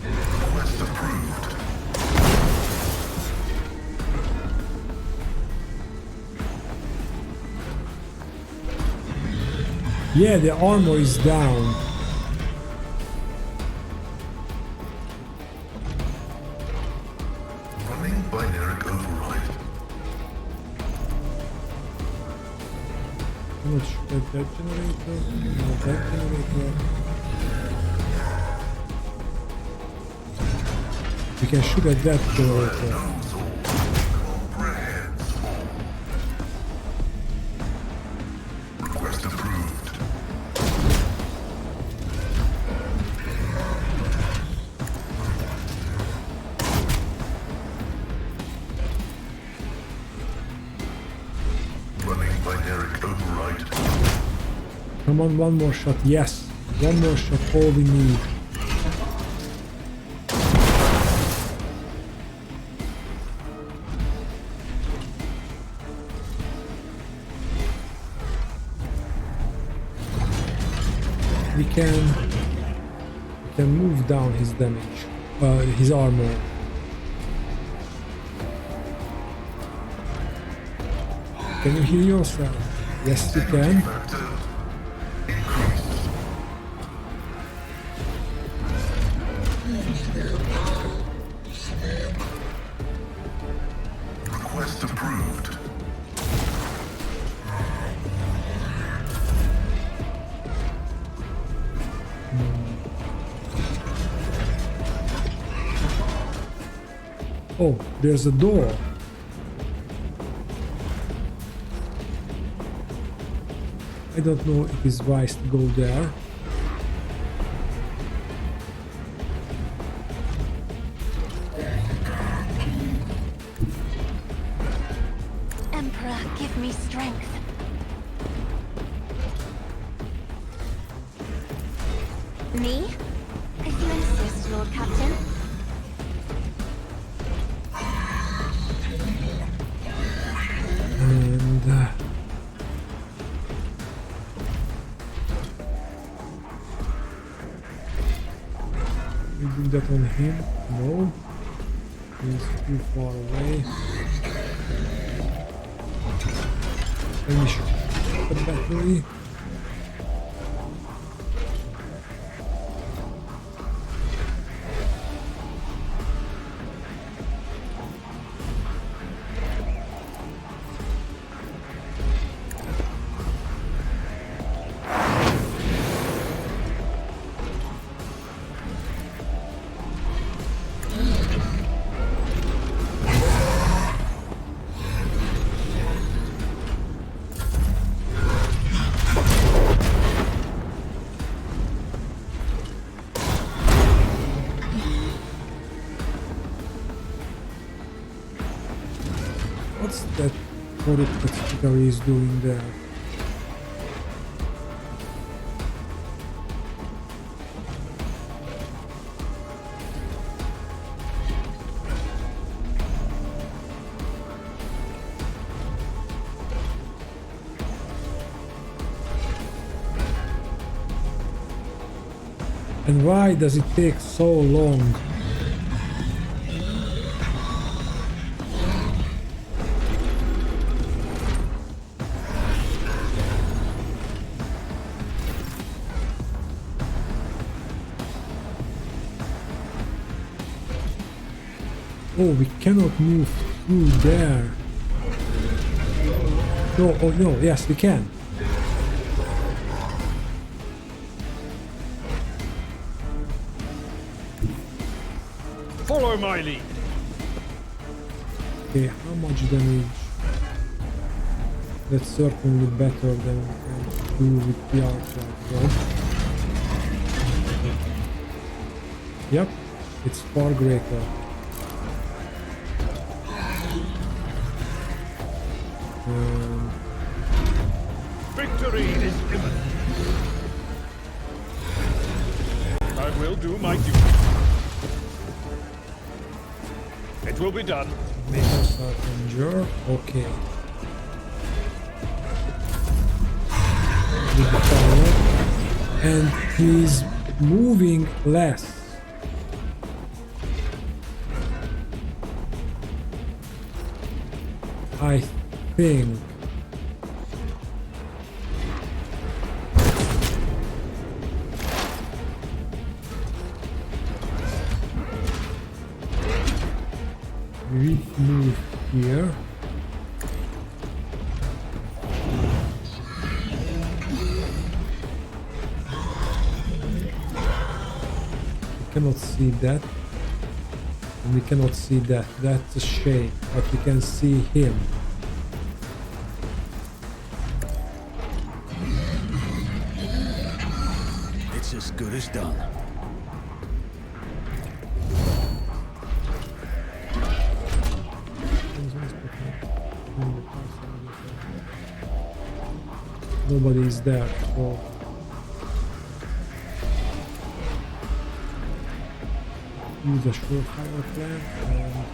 Request approved. Yeah, the armor is down. Running binary override. I'm not sure that generator. No, that generator. We can shoot at that generator. Knows all, comprehends all. Request approved. Running binary override. Come on, one more shot. Yes, one more shot. All we need. We can move down his damage, his armor. Can you heal yourself? Yes, you can. Factor increased. Request approved. Oh, there's a door. I don't know if it's wise to go there. Emperor, give me strength. Me? If you insist, Lord Captain. And we do that on him? No. He's too far away. Finish the battery. What's that Planeteary is doing there? And why does it take so long? Oh, we cannot move through there. No, oh no, yes, we can. Follow my lead. Okay, how much damage? That's certainly better than we can do with the archer. Yep, it's far greater. Victory is imminent. I will do my duty. It will be done. Mega Sarkanger, okay. With the power. And he's moving less. I think. We move here. We cannot see that. And we cannot see that. That's a shame. But we can see him. It's as good as done. Nobody is there, so use a surefire plan and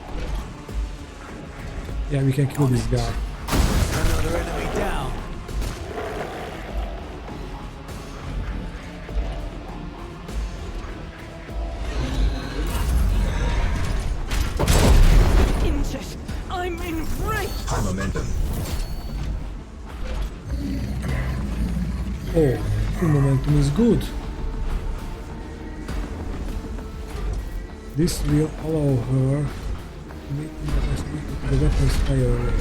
yeah, we can kill this guy. Another enemy down. Injured. I'm enraged. High momentum. Oh, the momentum is good. This will allow her to make the weapon's fire rate.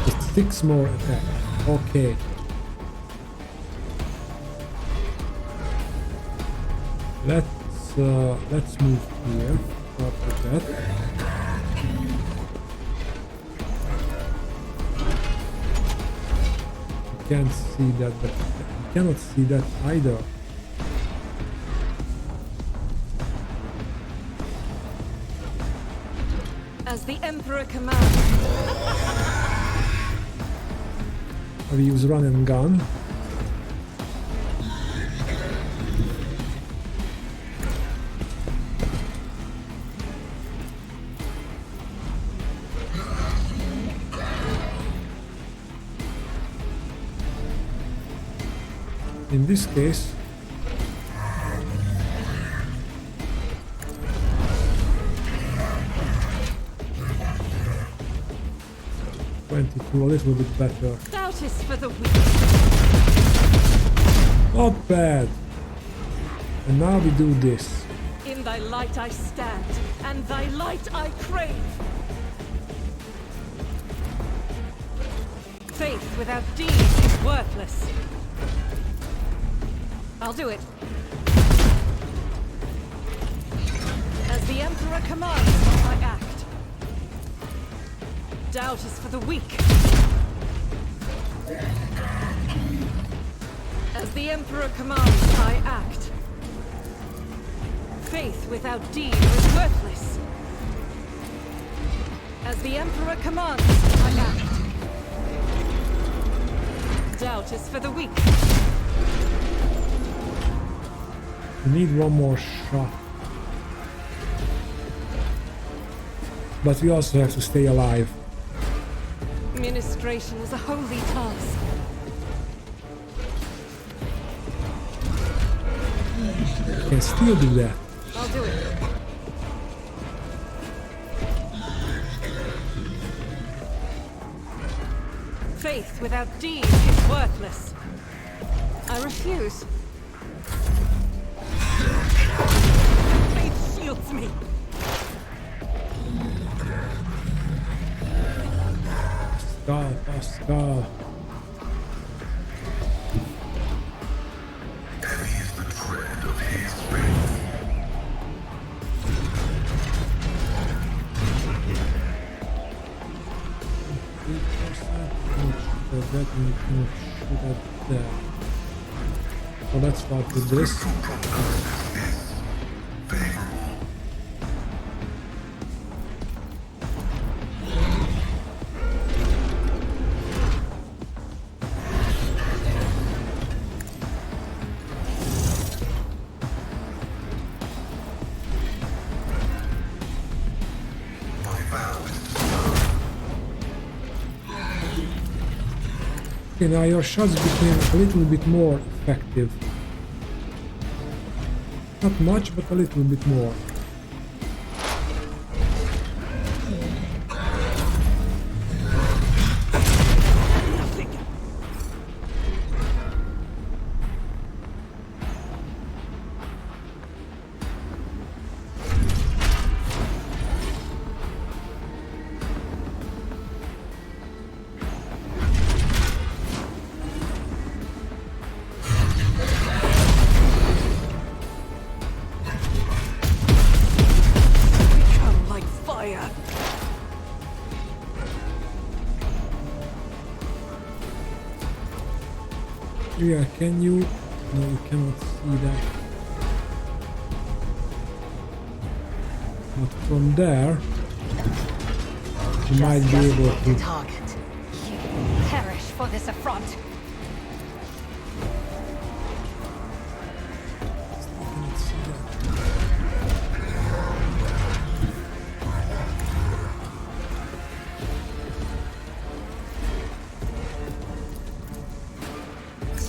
It's 6 more attack. Okay. Let's move here. Start with that. can't see that, but you cannot see that either. As the Emperor commands. We use run and gun. In this case, a little bit better. Doubt is for the weak. Not bad. And now we do this. In thy light I stand, and thy light I crave. Faith without deeds is worthless. I'll do it. As the Emperor commands, I act. Doubt is for the weak. As the Emperor commands, I act. Faith without deed is worthless. As the Emperor commands, I act. Doubt is for the weak. We need one more shot. But we also have to stay alive. Ministration is a holy task. I can still do that. I'll do it. Faith without deed is worthless. I refuse. Faith shields me. Pascal. Heavy is the tread of his faith. So let's start with this. Okay, now your shots became a little bit more effective. Not much, but a little bit more. Yeah, can you? No, you cannot see that. But from there, you might be able to. Target. You will perish for this affront. I cannot see that.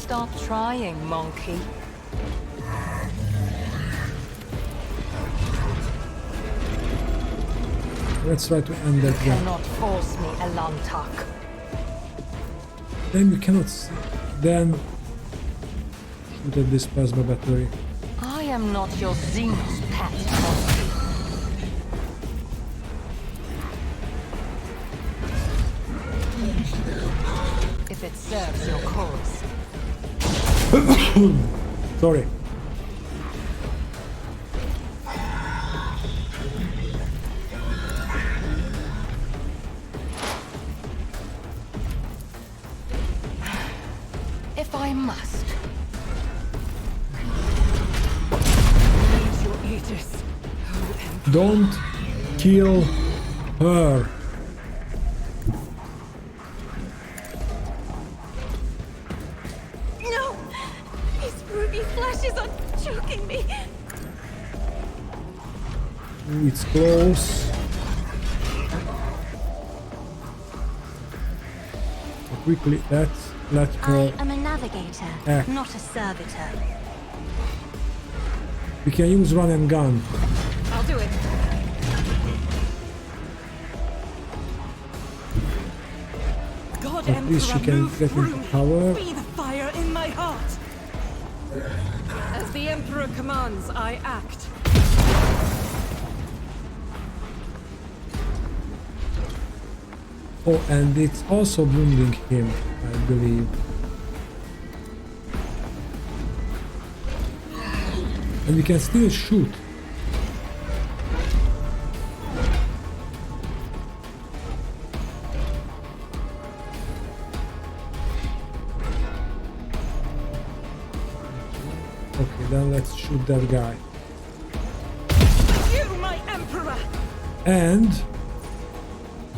Stop trying, monkey. Let's try to end that You one. cannot force me, Elantak. Then you cannot see. Then shoot at this plasma battery. I am not your Xenos pet, monkey. If it serves your cause. Sorry. I must. Use your aegis. Oh, Emperor. Don't kill her. No! His ruby flashes are choking me. Ooh, it's close. Quickly, let I her. am a navigator, act. not a servitor. We can use run and gun. I'll do it. God, At least she Emperor, can move get through into me. cover. Be the fire in my heart. As the Emperor commands, I act. Oh, and it's also wounding him, I believe. And we can still shoot. Okay, then let's shoot that guy. You, my Emperor! And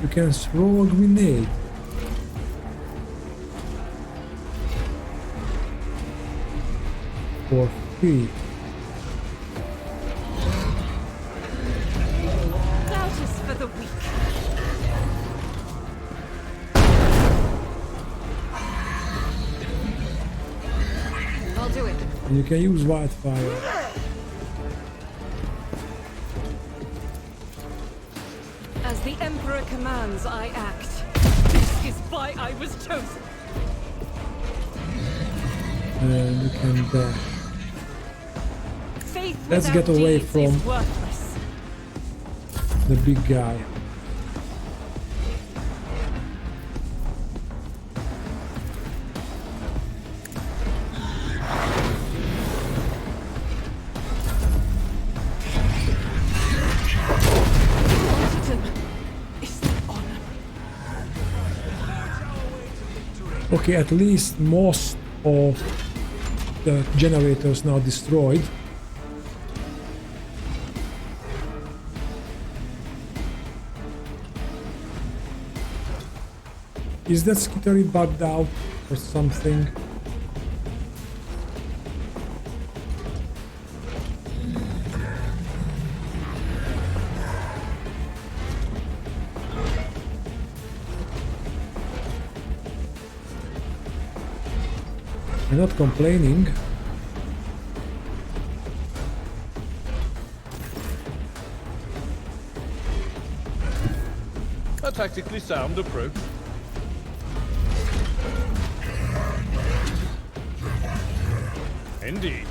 you can throw a grenade. For free. Doubt is for the weak. I'll do it. And you can use wildfire. As the Emperor commands, I act. This is why I was chosen. And you can dash. Faith Let's without get away deeds from- is worthless. The big guy. Martyrdom is the honor. Okay, at least most of the generators now destroyed. Is that skittery bugged out or something? I'm not complaining. A tactically sound approach. Indeed.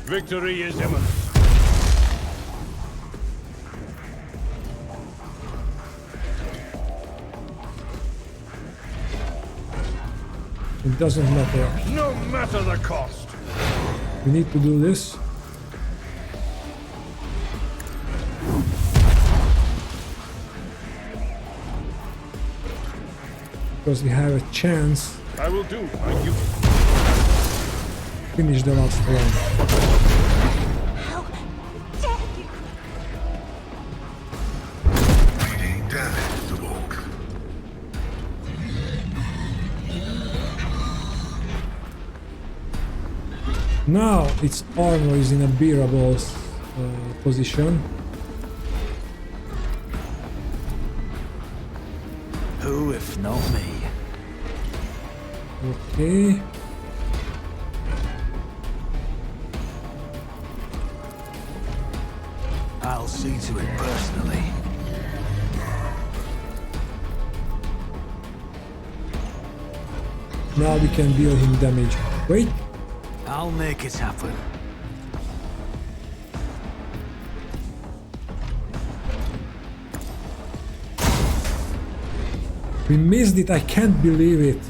Victory is imminent. It doesn't matter. No matter the cost. We need to do this. Because we have a chance I will do my duty. to finish the last round. How dare you! Reading damage to Oak. Now its armor is in a bearable position. Who if not me? Okay. I'll see to it personally. Now we can deal him damage. Wait. I'll make it happen. We missed it. I can't believe it.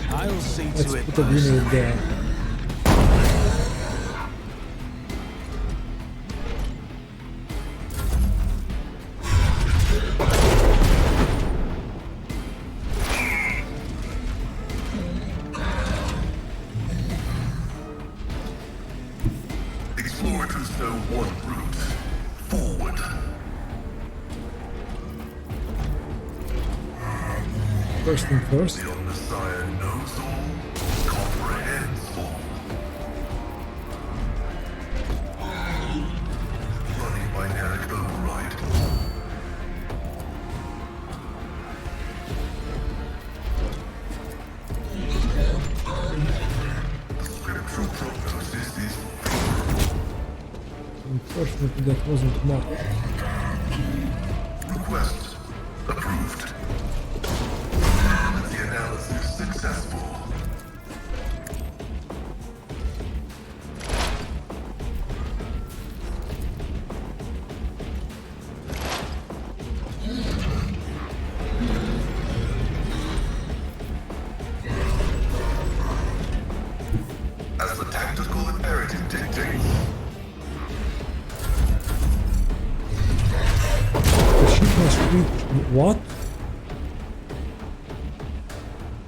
I'll see Let's to it put a personally. grenade there. First thing first. The Messiah knows all, comprehends all. Running binaric override. Scriptural prognosis is Unfortunately, that wasn't much. request approved. The analysis successful. As the tactical imperative dictates, The ship must reach... What?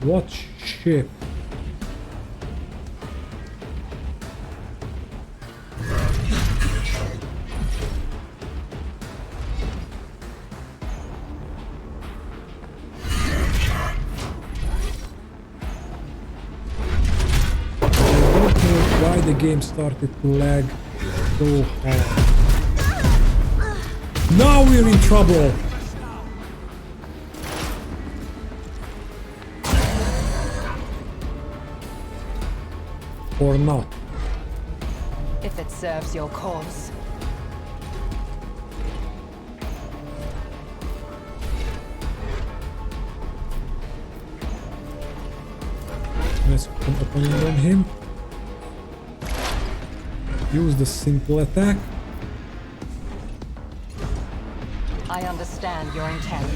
What ship? I don't know why the game started to lag so hard. Now we're in trouble! Or not. If it serves your cause. Let's put an opening on him. Use the simple attack. I understand your intent.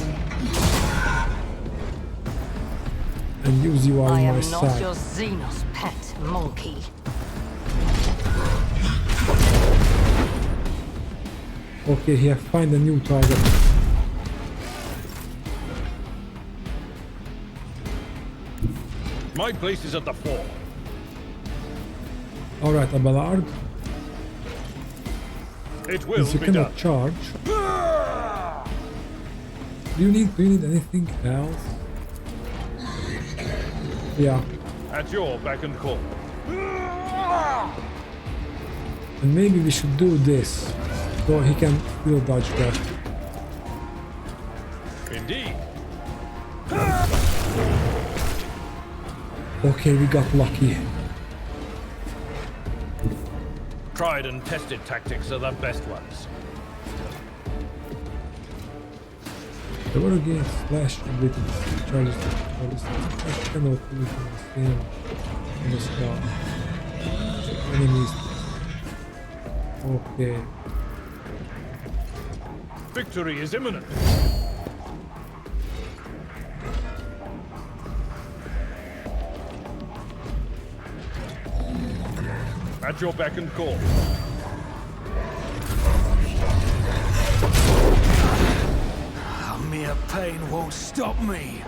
And use you are I on am my not side. your Xenos pet monkey. Okay, here, find a new target. My place is at the fore. Alright, a Ballard. It will Since you be cannot done. charge. Do you need anything else? Yeah. At your beck and call. And maybe we should do this. So he can still dodge that. Indeed. Okay, we got lucky. Tried and tested tactics are the best ones. The war against slash ability charges slash cannot use on the same on the star. Enemies. Okay. Victory is imminent. At your beck and call. Mere pain won't stop me.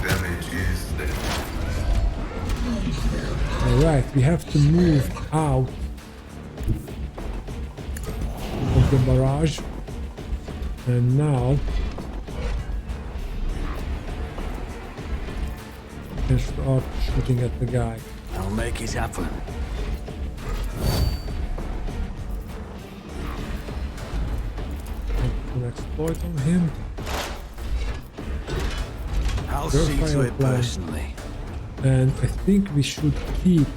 damage is net. Alright, we have to move out of the barrage. And now we can start shooting at the guy. I'll make it happen. An exploit on him. I'll Your see to fire it plan. personally. And I think we should keep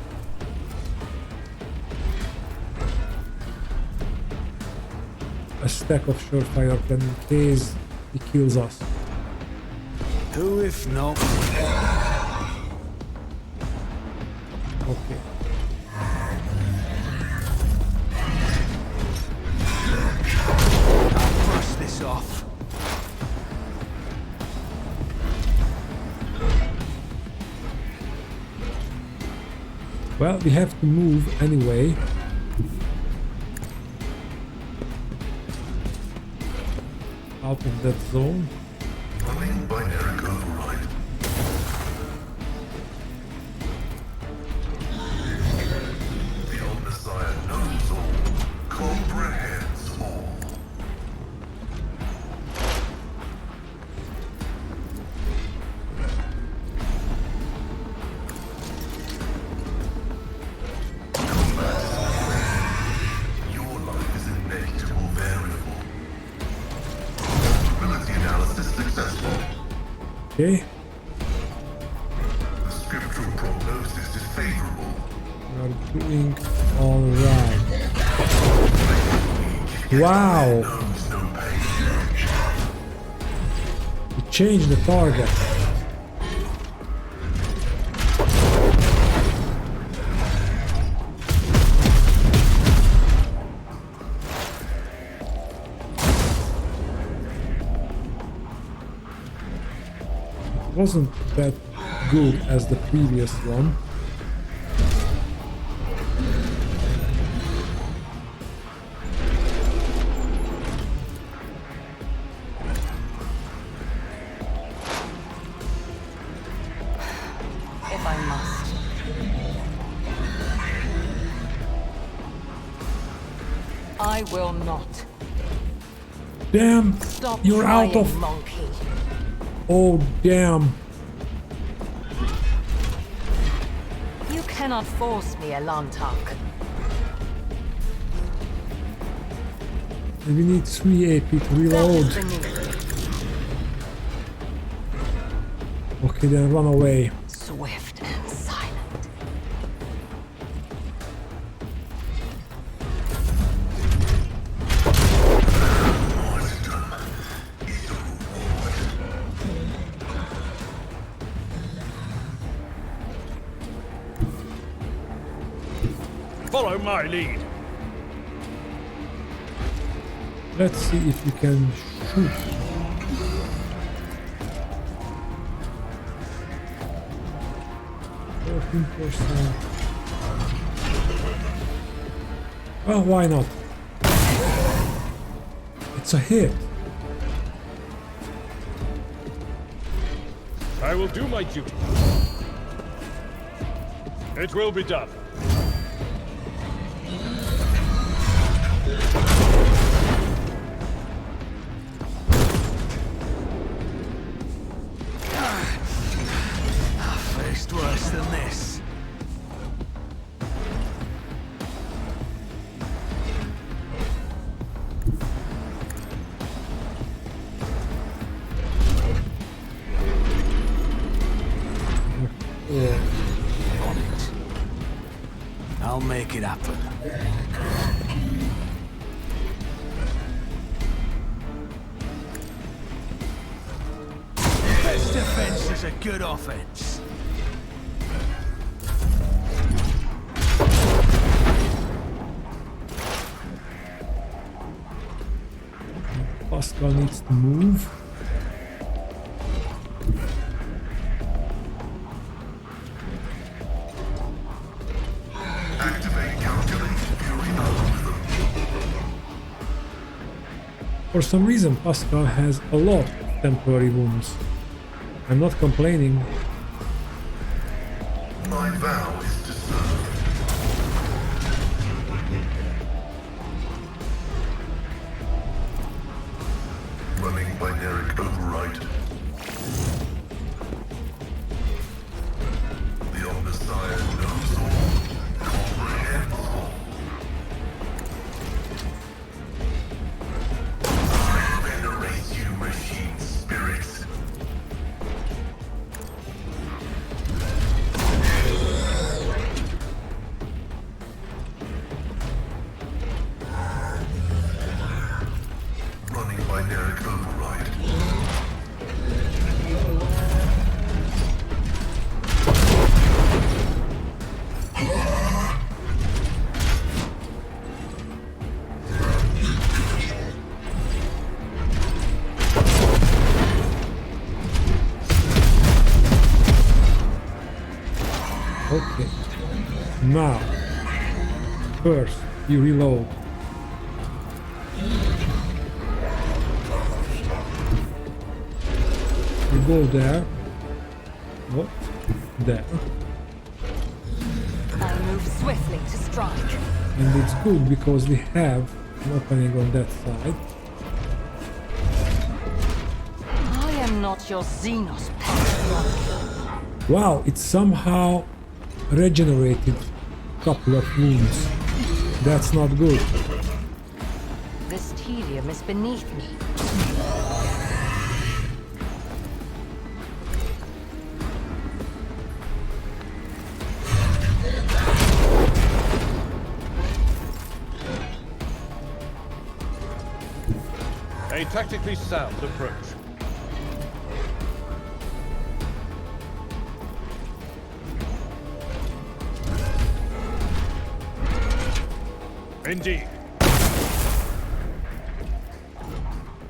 a stack of surefire plan in case he kills us. Who if not? Okay. I'll brush this off. Well, we have to move anyway. Out of that zone. Running binary override. Okay. The scriptural prognosis is favorable. We are doing all right. Wow! Knows no pain. We changed the target. Wasn't that good as the previous one. If I must. I will not. Damn! Stop You're trying, out of... monkey. Oh, damn. You cannot force me, Alantak. We need 3 AP to That reload. is beneath me. Okay, then run away. Swift and silent. Follow my lead. Let's see if we can shoot. %. Well, why not? It's a hit. I will do my duty. It will be done. Faced worse than this. On it. I'll make it happen. Best defense is a good offense. Pascal needs to move. Activate calculation fury algorithm. For some reason, Pascal has a lot of temporary wounds. I'm not complaining. My vow is to serve. Running binary override. The Omnissiah knows all, comprehends all. I venerate you, machine spirits. Running binary override. Okay. Now, first you reload. You go there. Oh, there. I move swiftly to strike. And it's good because we have an opening on that side. I am not your Xenos pet. Wow, it somehow regenerated a couple of wounds. That's not good. This tedium is beneath me. A tactically sound approach. Indeed.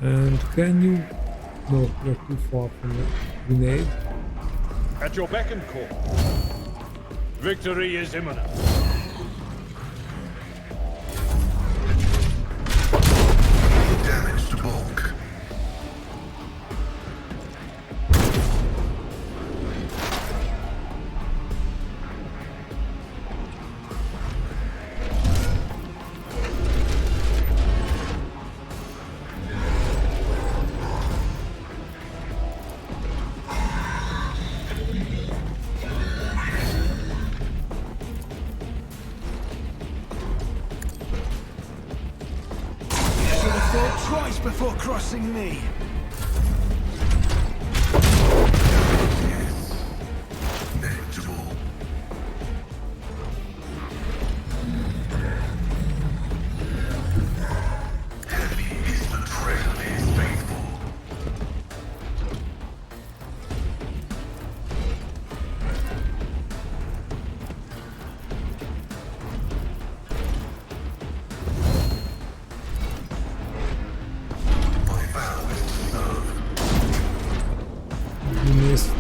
And can you... No, you're too far from the grenade. At your beck and call. Victory is imminent. Damage to bulk. Twice before crossing me. Negligible. Heavy is the tread of his faithful. My vow is to serve. You missed.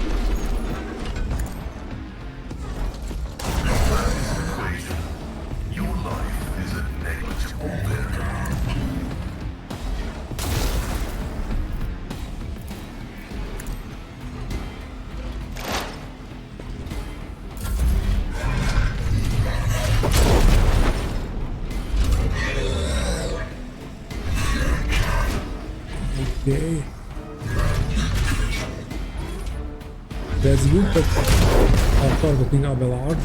That is an equation. Your life is a negligible variable. Okay. That's good, but I'm targeting Abelard.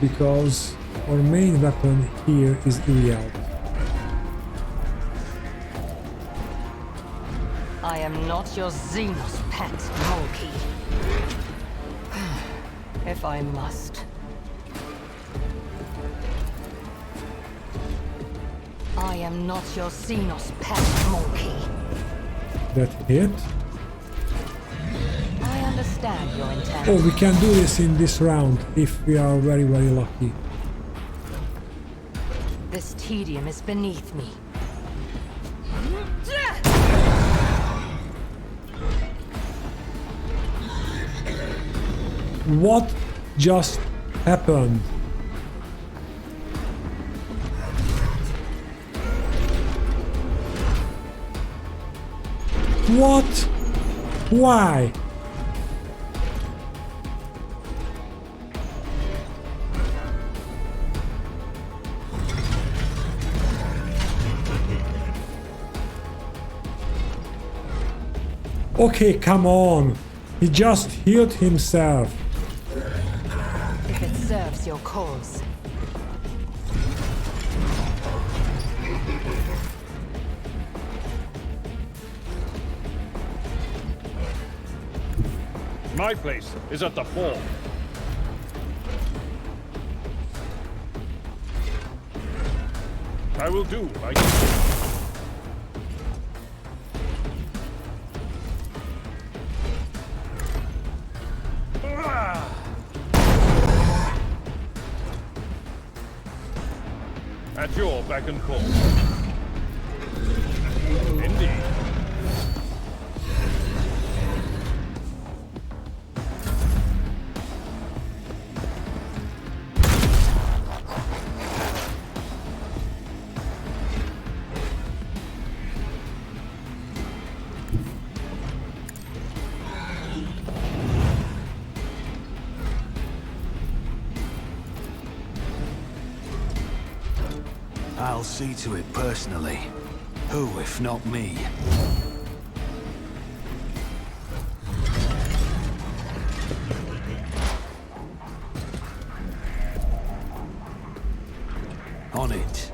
Because our main weapon here is Iliad. I am not your Xenos pet, monkey. If I must. I am not your Xenos pet, monkey. That hit. I understand your intent. Oh, we can do this in this round if we are very, very lucky. This tedium is beneath me. What just happened? What? Why? Okay, come on. He just healed himself. If it serves your cause. My place is at the fore. I will do like you. At your beck and call. Indeed. I'll see to it personally. Who, if not me? On it.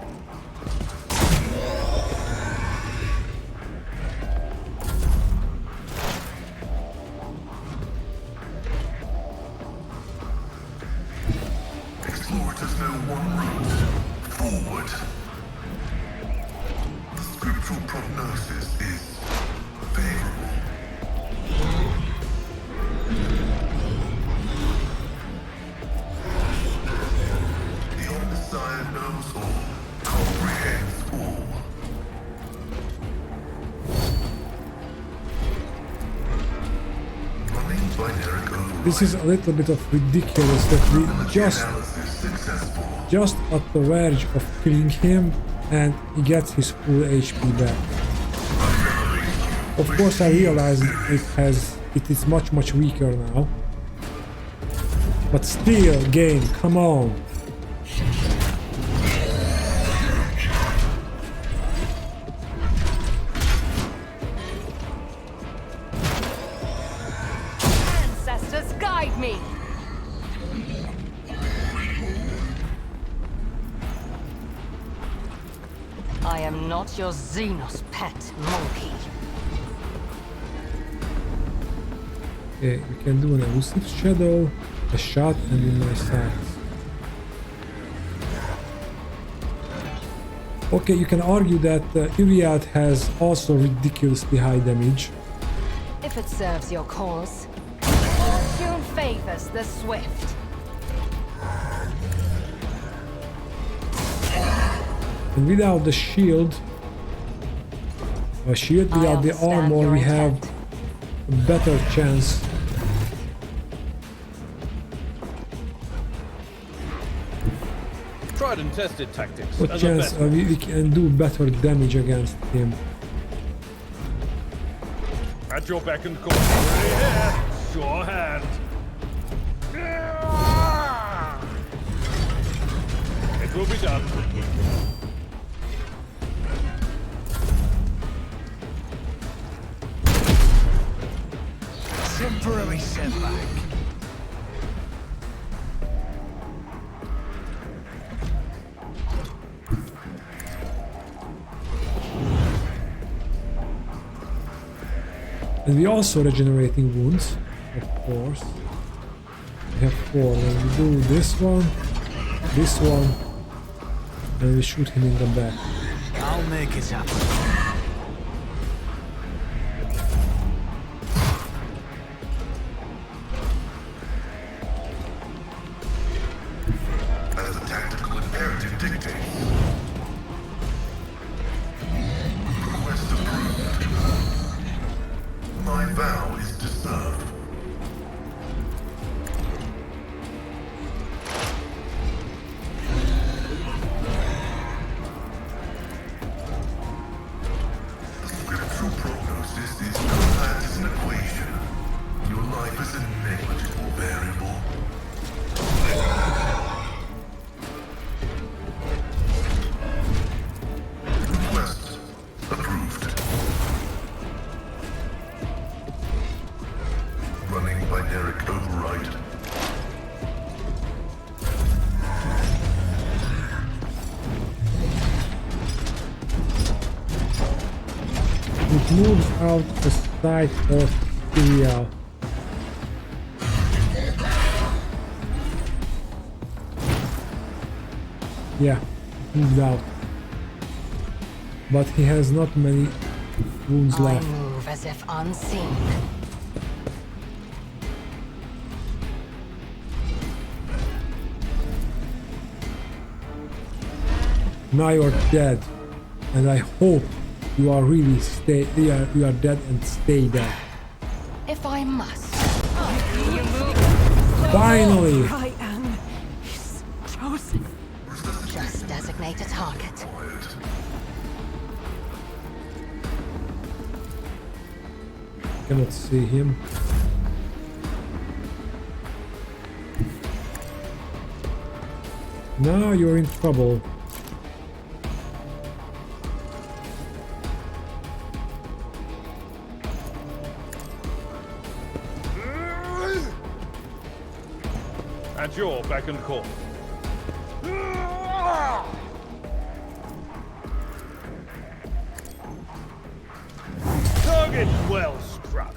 scriptural prognosis is favorable. The Omnissiah knows all, comprehends all. Running binary override. This is a little bit of ridiculous that we Analysis successful. just at the verge of killing him and he gets his full HP back. Of course I realize it is much weaker now. But still, game, come on. Ancestors, guide me! I am not your Xenos pet monkey. Okay, we can do an elusive shadow, a shot, and in my sights. Okay, you can argue that Iliad has also ridiculously high damage. If it serves your cause, fortune favors the swift. And without the shield, without the understand armor, your we have intent. a better chance. Tried and tested tactics. What as a chance veteran. we can do better damage against him. At your beck and call. Ready here. Sure hand. It will be done. Temporary setback. And we also regenerating wounds, of course. We have 4. When we do this one, and we shoot him in the back. I'll make it happen. As the tactical imperative dictates. Request approved. My vow is to serve. The scriptural prognosis is combat is an equation. Your life is a negligible variable. Request approved. Running binary override. It moves out the side of Iliad. Yeah, moved out. But he has not many wounds I left. move as if unseen. Now you're dead, and I hope you are really you are dead and stay dead. If I must. Finally! Ryan is chosen. Just designate a target. Cannot see him. Now you're in trouble. At your beck and call. Target well struck.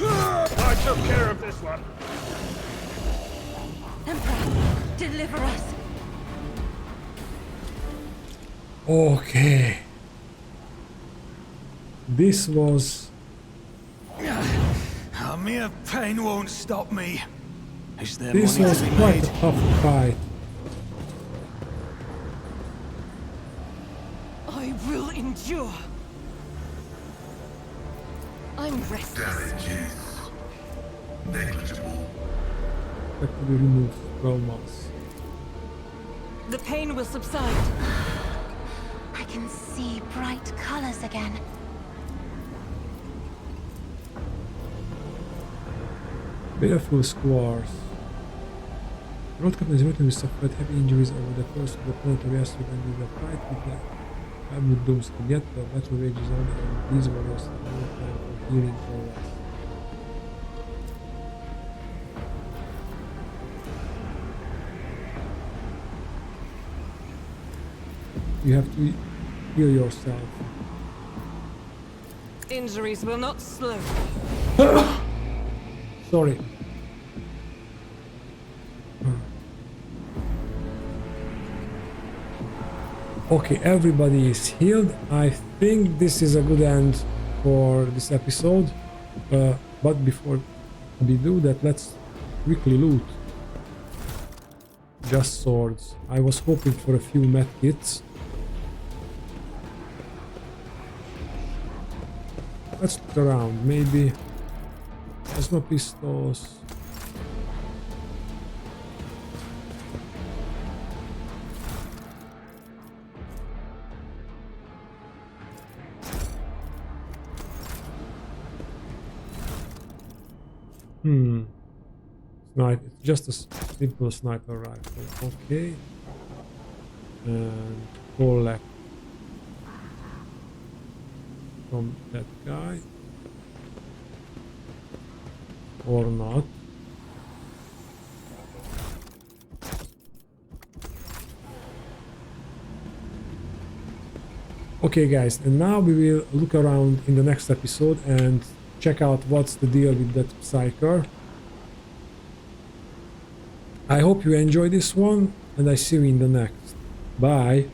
I took care of this one. Emperor, deliver us. Okay. This was... Mere pain won't stop me. Is there This money was to be quite made? a tough fight. I will endure. I'm restless. Damage is negligible. Effectively removed traumas. The pain will subside. I can see bright colors again. Baleful scars. Road Captain is written with suffered heavy injuries over the course of the Planeteary assault and with the fight with the Absolute Doomskin. Yet the battle rages on and these warriors have no time for healing or rest. You have to heal yourself. Injuries will not slow. Sorry. Okay, everybody is healed. I think this is a good end for this episode. But before we do that, let's quickly loot. Just swords. I was hoping for a few medkits. Let's look around. Maybe there's no pistols. Sniper. It's just a simple sniper rifle. Okay. And collect from that guy. Or not. Okay guys, and now we will look around in the next episode and check out what's the deal with that Psyker. I hope you enjoy this one, and I see you in the next. Bye!